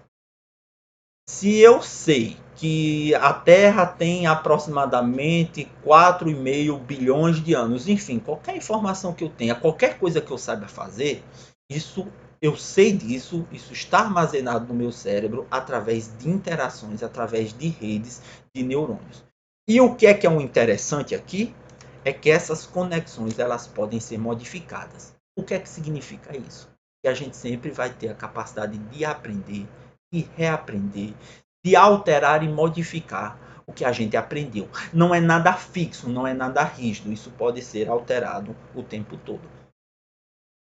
se eu sei que a Terra tem aproximadamente 4,5 bilhões de anos, enfim, qualquer informação que eu tenha, qualquer coisa que eu saiba fazer, isso eu sei disso, isso está armazenado no meu cérebro através de interações, através de redes de neurônios. E o que é um interessante aqui é que essas conexões elas podem ser modificadas. O que significa isso? Que a gente sempre vai ter a capacidade de aprender, de reaprender, de alterar e modificar o que a gente aprendeu. Não é nada fixo, não é nada rígido, isso pode ser alterado o tempo todo.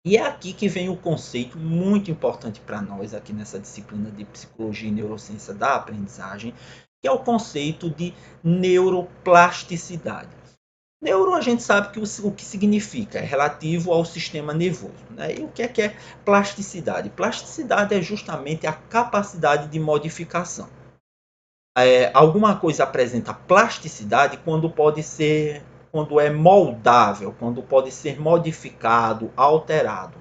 E é aqui que vem o conceito muito importante para nós aqui nessa disciplina de psicologia e neurociência da aprendizagem, que é o conceito de neuroplasticidade. Neuro a gente sabe que o que significa, é relativo ao sistema nervoso. Né? E o que é plasticidade? Plasticidade é justamente a capacidade de modificação. Alguma coisa apresenta plasticidade quando é moldável, quando pode ser modificado, alterado.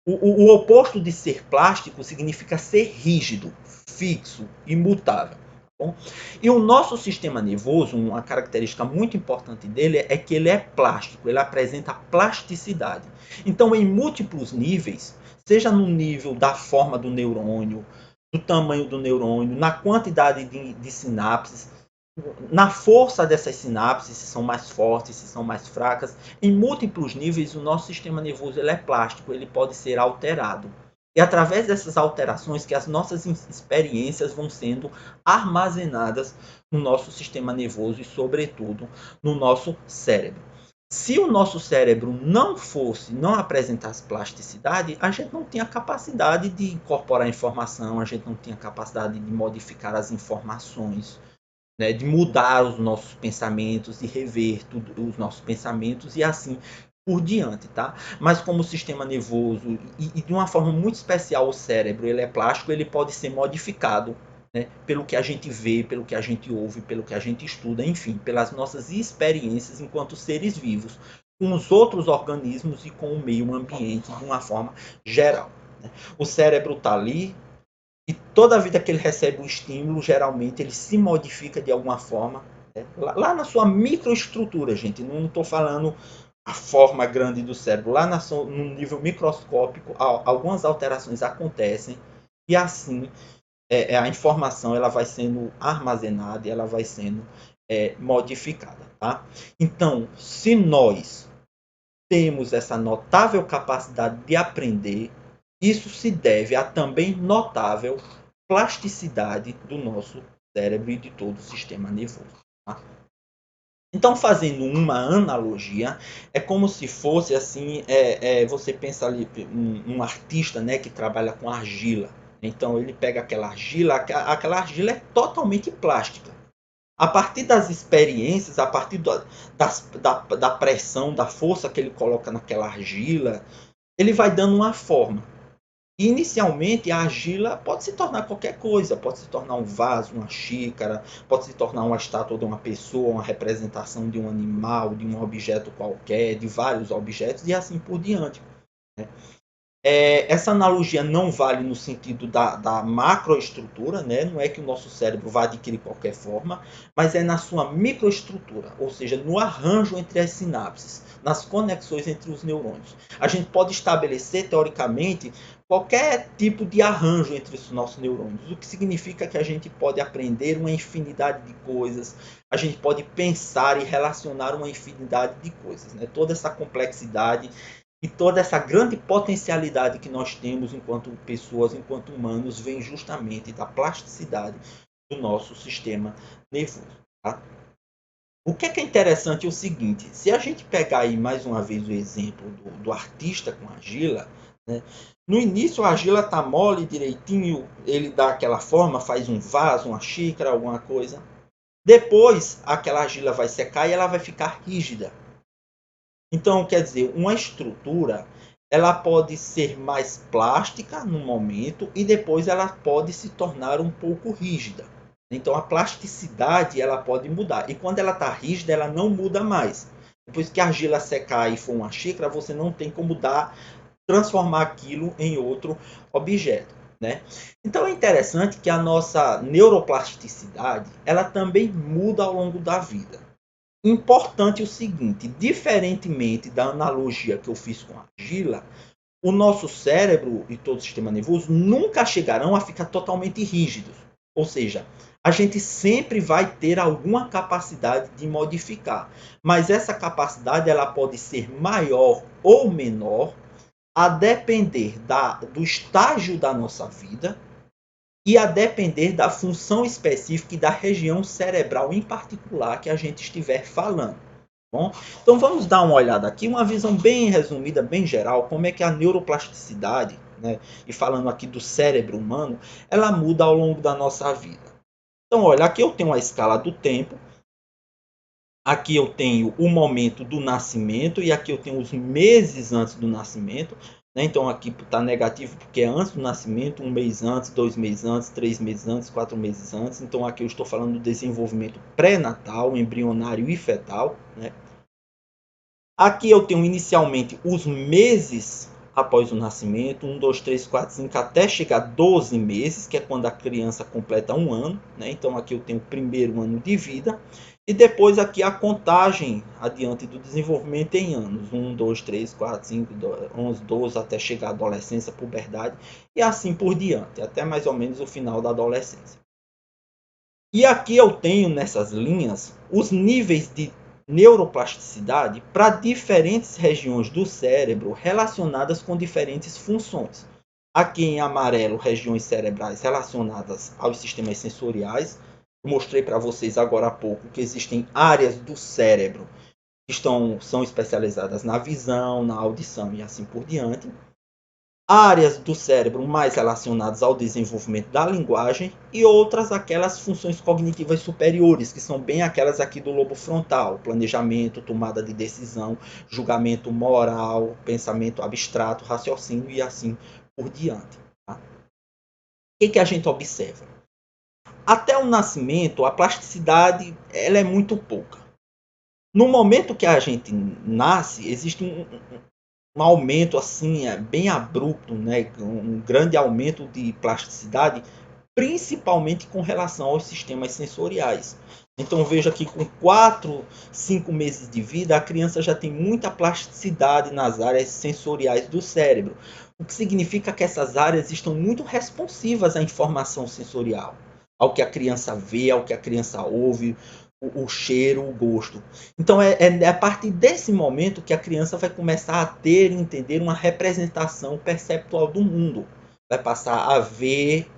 O oposto de ser plástico significa ser rígido, fixo, imutável. Bom? E o nosso sistema nervoso, uma característica muito importante dele é que ele é plástico, ele apresenta plasticidade. Então, em múltiplos níveis, seja no nível da forma do neurônio, do tamanho do neurônio, na quantidade de sinapses, na força dessas sinapses, se são mais fortes, se são mais fracas, em múltiplos níveis o nosso sistema nervoso ele é plástico, ele pode ser alterado. E através dessas alterações que as nossas experiências vão sendo armazenadas no nosso sistema nervoso e, sobretudo, no nosso cérebro. Se o nosso cérebro não apresentasse plasticidade, a gente não tinha capacidade de incorporar informação, a gente não tinha capacidade de modificar as informações, né, de mudar os nossos pensamentos, de rever os nossos pensamentos e assim por diante, tá? Mas como o sistema nervoso e de uma forma muito especial o cérebro, ele é plástico, ele pode ser modificado, né? Pelo que a gente vê, pelo que a gente ouve, pelo que a gente estuda, enfim, pelas nossas experiências enquanto seres vivos, com os outros organismos e com o meio ambiente de uma forma geral, né? O cérebro está ali e toda vida que ele recebe um estímulo, geralmente ele se modifica de alguma forma, né? Lá na sua microestrutura, gente, não estou falando a forma grande do cérebro, lá no nível microscópico, algumas alterações acontecem e assim a informação ela vai sendo armazenada e ela vai sendo modificada. Tá? Então, se nós temos essa notável capacidade de aprender, isso se deve a também notável plasticidade do nosso cérebro e de todo o sistema nervoso. Tá? Então, fazendo uma analogia, é como se fosse assim, você pensa ali um artista, né, que trabalha com argila. Então ele pega aquela argila é totalmente plástica. A partir das experiências, a partir da pressão, da força que ele coloca naquela argila, ele vai dando uma forma. Inicialmente, a argila pode se tornar qualquer coisa, pode se tornar um vaso, uma xícara, pode se tornar uma estátua de uma pessoa, uma representação de um animal, de um objeto qualquer, de vários objetos e assim por diante. Né? Essa analogia não vale no sentido da macroestrutura, né? Não é que o nosso cérebro vai adquirir qualquer forma, mas é na sua microestrutura, ou seja, no arranjo entre as sinapses, nas conexões entre os neurônios. A gente pode estabelecer, teoricamente, qualquer tipo de arranjo entre os nossos neurônios, o que significa que a gente pode aprender uma infinidade de coisas, a gente pode pensar e relacionar uma infinidade de coisas. Né? Toda essa complexidade e toda essa grande potencialidade que nós temos enquanto pessoas, enquanto humanos, vem justamente da plasticidade do nosso sistema nervoso. Tá? O que é interessante é o seguinte, se a gente pegar aí mais uma vez o exemplo do artista com argila, né? No início a argila está mole, direitinho, ele dá aquela forma, faz um vaso, uma xícara, alguma coisa. Depois aquela argila vai secar e ela vai ficar rígida. Então, quer dizer, uma estrutura ela pode ser mais plástica no momento e depois ela pode se tornar um pouco rígida. Então, a plasticidade ela pode mudar. E quando ela está rígida, ela não muda mais. Depois que a argila secar e for uma xícara, você não tem como transformar aquilo em outro objeto. Né? Então, é interessante que a nossa neuroplasticidade ela também muda ao longo da vida. Importante o seguinte, diferentemente da analogia que eu fiz com a argila, o nosso cérebro e todo o sistema nervoso nunca chegarão a ficar totalmente rígidos. Ou seja, a gente sempre vai ter alguma capacidade de modificar, mas essa capacidade ela pode ser maior ou menor a depender do estágio da nossa vida e a depender da função específica e da região cerebral em particular que a gente estiver falando. Bom, então vamos dar uma olhada aqui, uma visão bem resumida, bem geral, como é que a neuroplasticidade, né, e falando aqui do cérebro humano, ela muda ao longo da nossa vida. Então, olha, aqui eu tenho a escala do tempo, aqui eu tenho o momento do nascimento e aqui eu tenho os meses antes do nascimento. Né? Então aqui está negativo porque é antes do nascimento, 1 mês antes, 2 meses antes, 3 meses antes, 4 meses antes. Então aqui eu estou falando do desenvolvimento pré-natal, embrionário e fetal. Né? Aqui eu tenho inicialmente os meses após o nascimento, 1, 2, 3, 4, 5, até chegar a 12 meses, que é quando a criança completa 1 ano. Né? Então aqui eu tenho o primeiro ano de vida. E depois aqui a contagem adiante do desenvolvimento em anos. 1, 2, 3, 4, 5, 11, 12, até chegar à adolescência, puberdade. E assim por diante, até mais ou menos o final da adolescência. E aqui eu tenho nessas linhas os níveis de neuroplasticidade para diferentes regiões do cérebro relacionadas com diferentes funções. Aqui em amarelo, regiões cerebrais relacionadas aos sistemas sensoriais. Eu mostrei para vocês agora há pouco que existem áreas do cérebro que são especializadas na visão, na audição e assim por diante. Áreas do cérebro mais relacionadas ao desenvolvimento da linguagem e outras aquelas funções cognitivas superiores, que são bem aquelas aqui do lobo frontal, planejamento, tomada de decisão, julgamento moral, pensamento abstrato, raciocínio e assim por diante. Tá? O que a gente observa? até o nascimento, a plasticidade ela é muito pouca. No momento que a gente nasce, existe um aumento assim, bem abrupto, né? Um grande aumento de plasticidade, principalmente com relação aos sistemas sensoriais. Então veja que com 4, 5 meses de vida, a criança já tem muita plasticidade nas áreas sensoriais do cérebro, o que significa que essas áreas estão muito responsivas à informação sensorial, ao que a criança vê, ao que a criança ouve, o cheiro, o gosto. Então é a partir desse momento que a criança vai começar a ter e entender uma representação perceptual do mundo. Vai passar a ver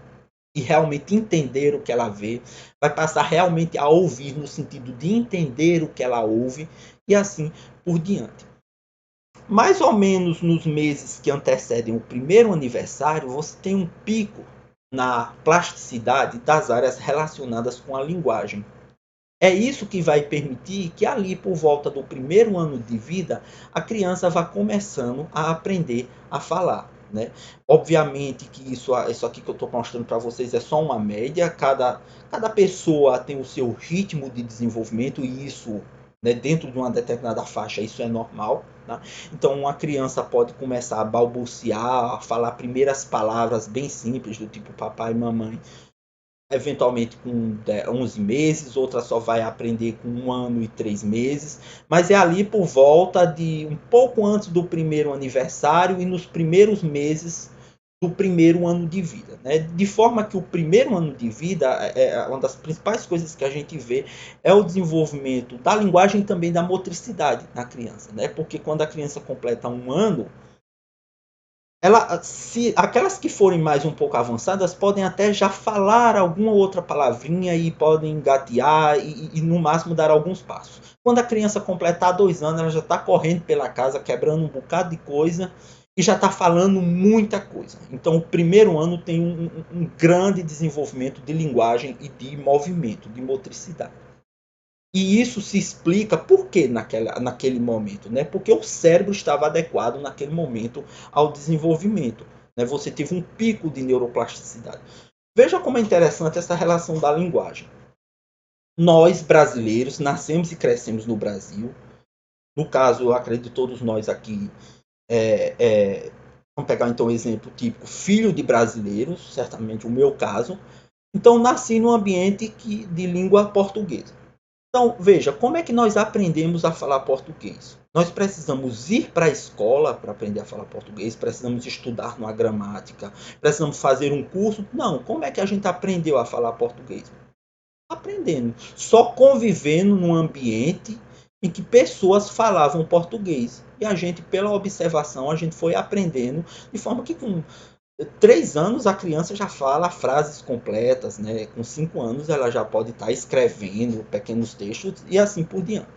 e realmente entender o que ela vê, vai passar realmente a ouvir no sentido de entender o que ela ouve e assim por diante. Mais ou menos nos meses que antecedem o primeiro aniversário, você tem um pico na plasticidade das áreas relacionadas com a linguagem. É isso que vai permitir que ali por volta do primeiro ano de vida a criança vá começando a aprender a falar. Né? Obviamente que isso aqui que eu estou mostrando para vocês é só uma média, cada pessoa tem o seu ritmo de desenvolvimento e isso, né, dentro de uma determinada faixa, isso é normal. Tá? Então uma criança pode começar a balbuciar, a falar primeiras palavras bem simples, do tipo papai e mamãe, eventualmente com 11 meses, outra só vai aprender com 1 ano e 3 meses, mas é ali por volta de um pouco antes do primeiro aniversário e nos primeiros meses do primeiro ano de vida. Né? De forma que o primeiro ano de vida, uma das principais coisas que a gente vê é o desenvolvimento da linguagem e também da motricidade na criança. Né? Porque quando a criança completa 1 ano, se aquelas que forem mais um pouco avançadas podem até já falar alguma outra palavrinha e podem engatear e no máximo dar alguns passos. Quando a criança completar 2 anos, ela já está correndo pela casa, quebrando um bocado de coisa e já está falando muita coisa. Então o primeiro ano tem um grande desenvolvimento de linguagem e de movimento, de motricidade. E isso se explica por que naquele momento, né? Porque o cérebro estava adequado naquele momento ao desenvolvimento. Né? Você teve um pico de neuroplasticidade. Veja como é interessante essa relação da linguagem. Nós, brasileiros, nascemos e crescemos no Brasil. No caso, eu acredito todos nós aqui, vamos pegar então um exemplo típico, filho de brasileiros, certamente o meu caso. Então, nasci num ambiente de língua portuguesa. Então, veja, como é que nós aprendemos a falar português? Nós precisamos ir para a escola para aprender a falar português, precisamos estudar numa gramática, precisamos fazer um curso. Não, como é que a gente aprendeu a falar português? Aprendendo, só convivendo num ambiente em que pessoas falavam português. E a gente, pela observação, a gente foi aprendendo de forma que com 3 anos a criança já fala frases completas, né? Com 5 anos ela já pode estar escrevendo pequenos textos e assim por diante.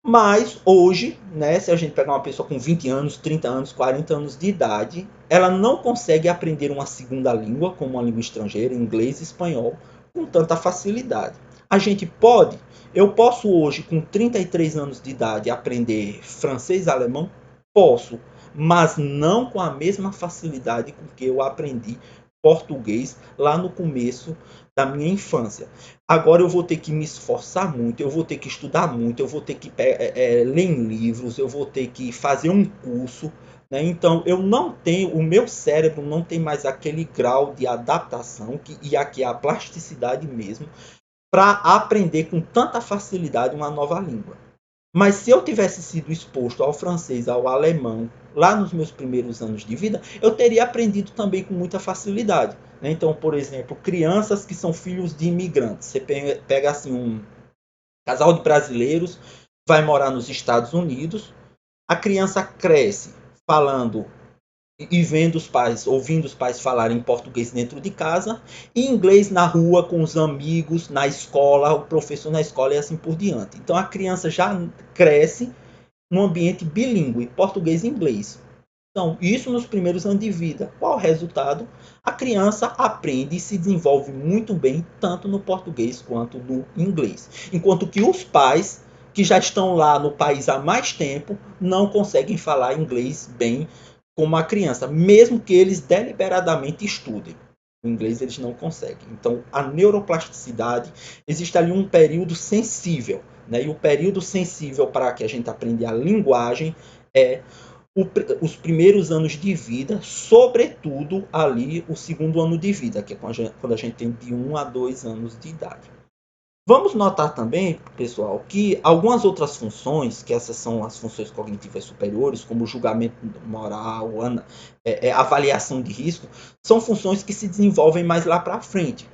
Mas hoje, né, se a gente pegar uma pessoa com 20 anos, 30 anos, 40 anos de idade, ela não consegue aprender uma segunda língua, como uma língua estrangeira, inglês e espanhol, com tanta facilidade. A gente pode, eu posso hoje, com 33 anos de idade, aprender francês e alemão? Posso, mas não com a mesma facilidade com que eu aprendi português lá no começo da minha infância. Agora eu vou ter que me esforçar muito, eu vou ter que estudar muito, eu vou ter que ler em livros, eu vou ter que fazer um curso. Né? Então eu não tenho, o meu cérebro não tem mais aquele grau de adaptação e aqui a plasticidade mesmo para aprender com tanta facilidade uma nova língua. Mas se eu tivesse sido exposto ao francês, ao alemão, lá nos meus primeiros anos de vida, eu teria aprendido também com muita facilidade. Né? Então, por exemplo, crianças que são filhos de imigrantes. Você pega assim um casal de brasileiros, vai morar nos Estados Unidos, a criança cresce falando e vendo os pais, ouvindo os pais falarem português dentro de casa e inglês na rua com os amigos, na escola, o professor na escola e assim por diante. Então a criança já cresce num ambiente bilíngue, português e inglês. Então, isso nos primeiros anos de vida. Qual o resultado? A criança aprende e se desenvolve muito bem, tanto no português quanto no inglês. Enquanto que os pais, que já estão lá no país há mais tempo, não conseguem falar inglês bem como a criança, mesmo que eles deliberadamente estudem. No inglês eles não conseguem. Então, a neuroplasticidade, existe ali um período sensível, né? E o período sensível para que a gente aprenda a linguagem é os primeiros anos de vida, sobretudo ali o segundo ano de vida, que é quando a gente tem de 1 a 2 anos de idade. Vamos notar também, pessoal, que algumas outras funções, que essas são as funções cognitivas superiores, como julgamento moral, avaliação de risco, são funções que se desenvolvem mais lá para frente.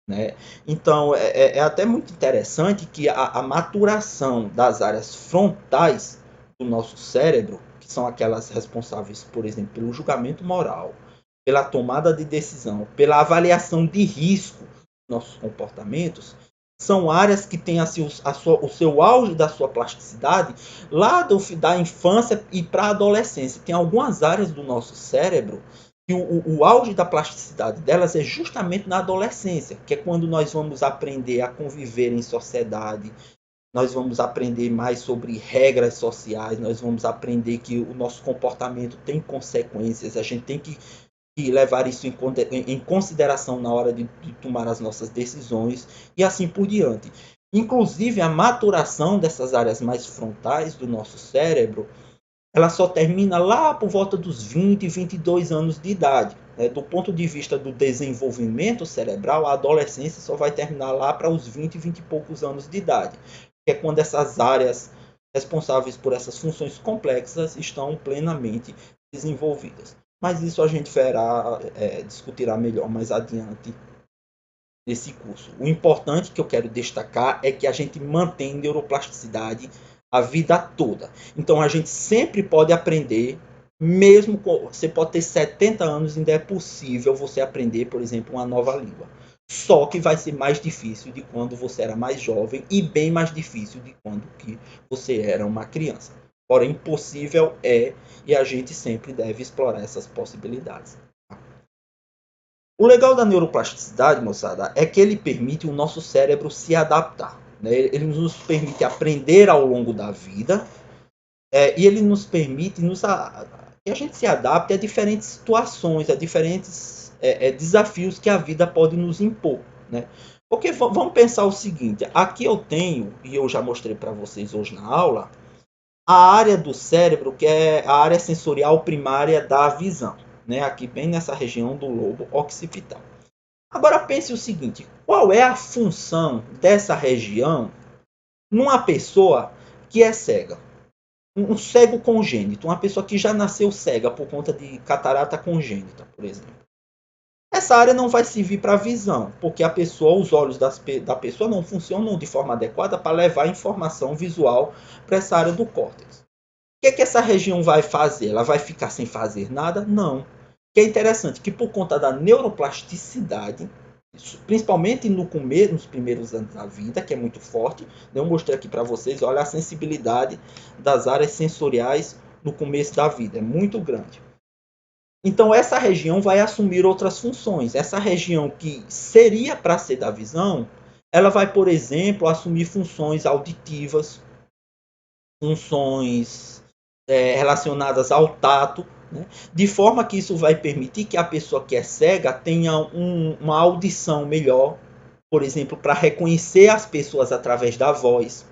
Né? Então, é até muito interessante que a maturação das áreas frontais do nosso cérebro, que são aquelas responsáveis, por exemplo, pelo julgamento moral, pela tomada de decisão, pela avaliação de risco dos nossos comportamentos, são áreas que têm assim, o seu auge da sua plasticidade lá da infância e para a adolescência. Tem algumas áreas do nosso cérebro que o auge da plasticidade delas é justamente na adolescência, que é quando nós vamos aprender a conviver em sociedade, nós vamos aprender mais sobre regras sociais, nós vamos aprender que o nosso comportamento tem consequências, a gente tem que levar isso em consideração na hora de tomar as nossas decisões e assim por diante. Inclusive, a maturação dessas áreas mais frontais do nosso cérebro, ela só termina lá por volta dos 20, 22 anos de idade. Do ponto de vista do desenvolvimento cerebral, a adolescência só vai terminar lá para os 20, 20 e poucos anos de idade, que é quando essas áreas responsáveis por essas funções complexas estão plenamente desenvolvidas. Mas isso a gente discutirá melhor mais adiante nesse curso. O importante que eu quero destacar é que a gente mantém neuroplasticidade a vida toda. Então a gente sempre pode aprender, mesmo você pode ter 70 anos, ainda é possível você aprender, por exemplo, uma nova língua. Só que vai ser mais difícil de quando você era mais jovem e bem mais difícil de quando que você era uma criança. Porém, impossível é, e a gente sempre deve explorar essas possibilidades. O legal da neuroplasticidade, moçada, é que ele permite o nosso cérebro se adaptar. Né? Ele nos permite aprender ao longo da vida e ele nos permite que a gente se adapte a diferentes situações, a diferentes desafios que a vida pode nos impor. Né? Porque vamos pensar o seguinte, aqui eu tenho, e eu já mostrei para vocês hoje na aula, a área do cérebro que é a área sensorial primária da visão. Né? Aqui bem nessa região do lobo occipital. Agora pense o seguinte, qual é a função dessa região numa pessoa que é cega? Um cego congênito, uma pessoa que já nasceu cega por conta de catarata congênita, por exemplo. Essa área não vai servir para a visão, porque os olhos da pessoa não funcionam de forma adequada para levar informação visual para essa área do córtex. O que essa região vai fazer? Ela vai ficar sem fazer nada? Não. O que é interessante que por conta da neuroplasticidade, principalmente no começo, nos primeiros anos da vida, que é muito forte. Eu mostrei aqui para vocês, olha a sensibilidade das áreas sensoriais no começo da vida, é muito grande. Então essa região vai assumir outras funções. Essa região que seria para ser da visão, ela vai, por exemplo, assumir funções auditivas, funções relacionadas ao tato, né? De forma que isso vai permitir que a pessoa que é cega tenha uma audição melhor, por exemplo, para reconhecer as pessoas através da voz,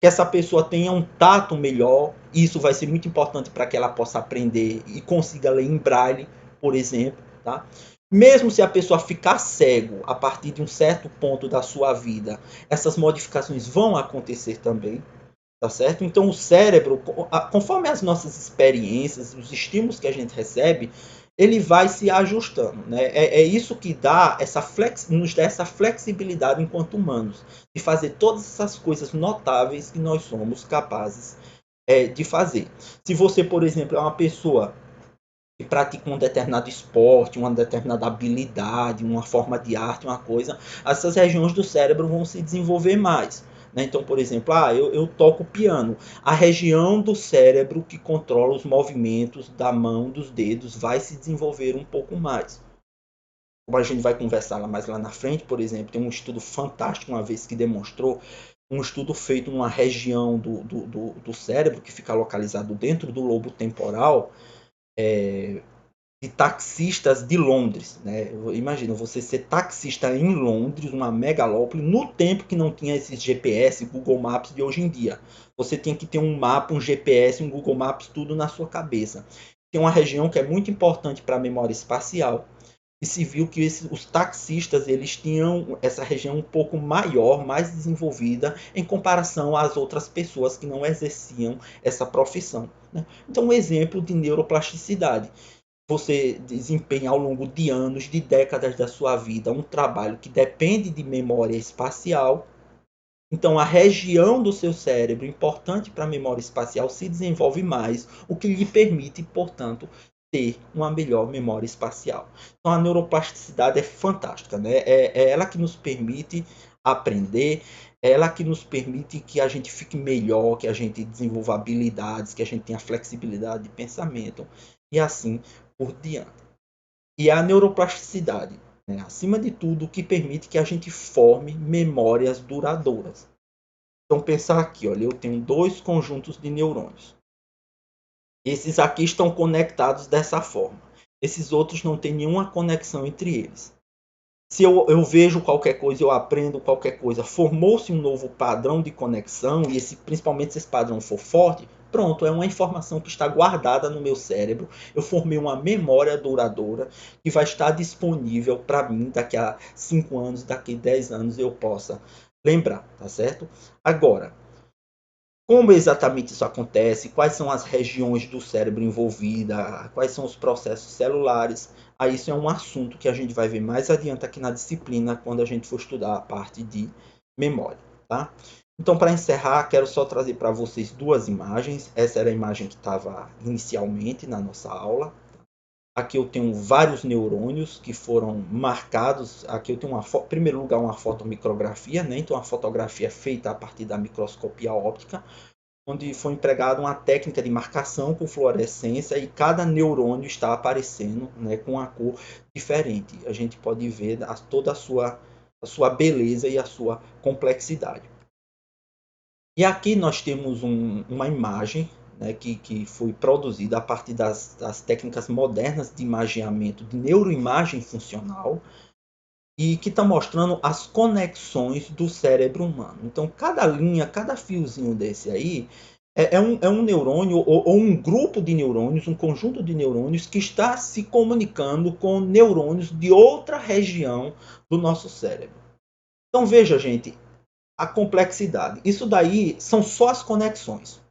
que essa pessoa tenha um tato melhor, isso vai ser muito importante para que ela possa aprender e consiga ler em braille, por exemplo, tá? Mesmo se a pessoa ficar cego a partir de um certo ponto da sua vida, essas modificações vão acontecer também. Tá certo? Então o cérebro, conforme as nossas experiências, os estímulos que a gente recebe, ele vai se ajustando. Né? É isso que nos dá essa flexibilidade enquanto humanos, de fazer todas essas coisas notáveis que nós somos capazes de fazer. Se você, por exemplo, é uma pessoa que pratica um determinado esporte, uma determinada habilidade, uma forma de arte, uma coisa, essas regiões do cérebro vão se desenvolver mais. Né? Então, por exemplo, eu toco piano. A região do cérebro que controla os movimentos da mão, dos dedos, vai se desenvolver um pouco mais. Como a gente vai conversar mais lá na frente, por exemplo, tem um estudo fantástico uma vez que demonstrou, um estudo feito numa região do cérebro que fica localizado dentro do lobo temporal, de taxistas de Londres, né? Imagina você ser taxista em Londres, uma megalópole, no tempo que não tinha esses GPS, Google Maps de hoje em dia. Você tinha que ter um mapa, um GPS, um Google Maps, tudo na sua cabeça. Tem uma região que é muito importante para a memória espacial, e se viu que os taxistas eles tinham essa região um pouco maior, mais desenvolvida em comparação às outras pessoas que não exerciam essa profissão, né? Então, um exemplo de neuroplasticidade. Você desempenha ao longo de anos, de décadas da sua vida, um trabalho que depende de memória espacial. Então, a região do seu cérebro importante para a memória espacial se desenvolve mais, o que lhe permite, portanto, ter uma melhor memória espacial. Então, a neuroplasticidade é fantástica, né? É ela que nos permite aprender, é ela que nos permite que a gente fique melhor, que a gente desenvolva habilidades, que a gente tenha flexibilidade de pensamento e assim por diante. E a neuroplasticidade, né, acima de tudo, o que permite que a gente forme memórias duradouras. Então, pensar aqui, olha, eu tenho dois conjuntos de neurônios. Esses aqui estão conectados dessa forma. Esses outros não têm nenhuma conexão entre eles. Se eu vejo qualquer coisa, eu aprendo qualquer coisa, formou-se um novo padrão de conexão, e principalmente se esse padrão for forte, pronto, é uma informação que está guardada no meu cérebro. Eu formei uma memória duradoura que vai estar disponível para mim daqui a 5 anos, daqui a 10 anos eu possa lembrar, tá certo? Agora, como exatamente isso acontece, quais são as regiões do cérebro envolvidas, quais são os processos celulares, aí isso é um assunto que a gente vai ver mais adiante aqui na disciplina, quando a gente for estudar a parte de memória, tá? Então, para encerrar, quero só trazer para vocês duas imagens. Essa era a imagem que estava inicialmente na nossa aula. Aqui eu tenho vários neurônios que foram marcados. Aqui eu tenho, em primeiro lugar, uma fotomicrografia, né? Então, a fotografia é feita a partir da microscopia óptica, onde foi empregada uma técnica de marcação com fluorescência e cada neurônio está aparecendo, né, com uma cor diferente. A gente pode ver toda a sua beleza e a sua complexidade. E aqui nós temos uma imagem, né, que foi produzida a partir das técnicas modernas de imageamento, de neuroimagem funcional, e que está mostrando as conexões do cérebro humano. Então, cada linha, cada fiozinho desse aí é um neurônio ou um grupo de neurônios, um conjunto de neurônios que está se comunicando com neurônios de outra região do nosso cérebro. Então, veja, gente, a complexidade. Isso daí são só as conexões.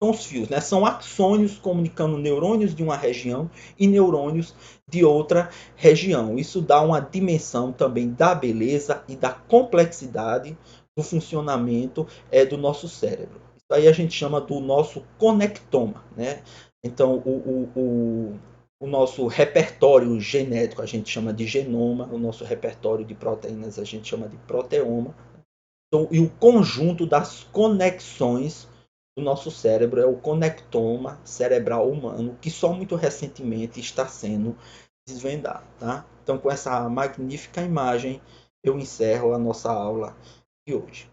São os fios, né? São axônios comunicando neurônios de uma região e neurônios de outra região. Isso dá uma dimensão também da beleza e da complexidade do funcionamento do nosso cérebro. Isso aí a gente chama do nosso conectoma, né? Então, o nosso repertório genético a gente chama de genoma, o nosso repertório de proteínas a gente chama de proteoma. Então, e o conjunto das conexões do nosso cérebro é o conectoma cerebral humano, que só muito recentemente está sendo desvendado, tá? Então, com essa magnífica imagem, eu encerro a nossa aula de hoje.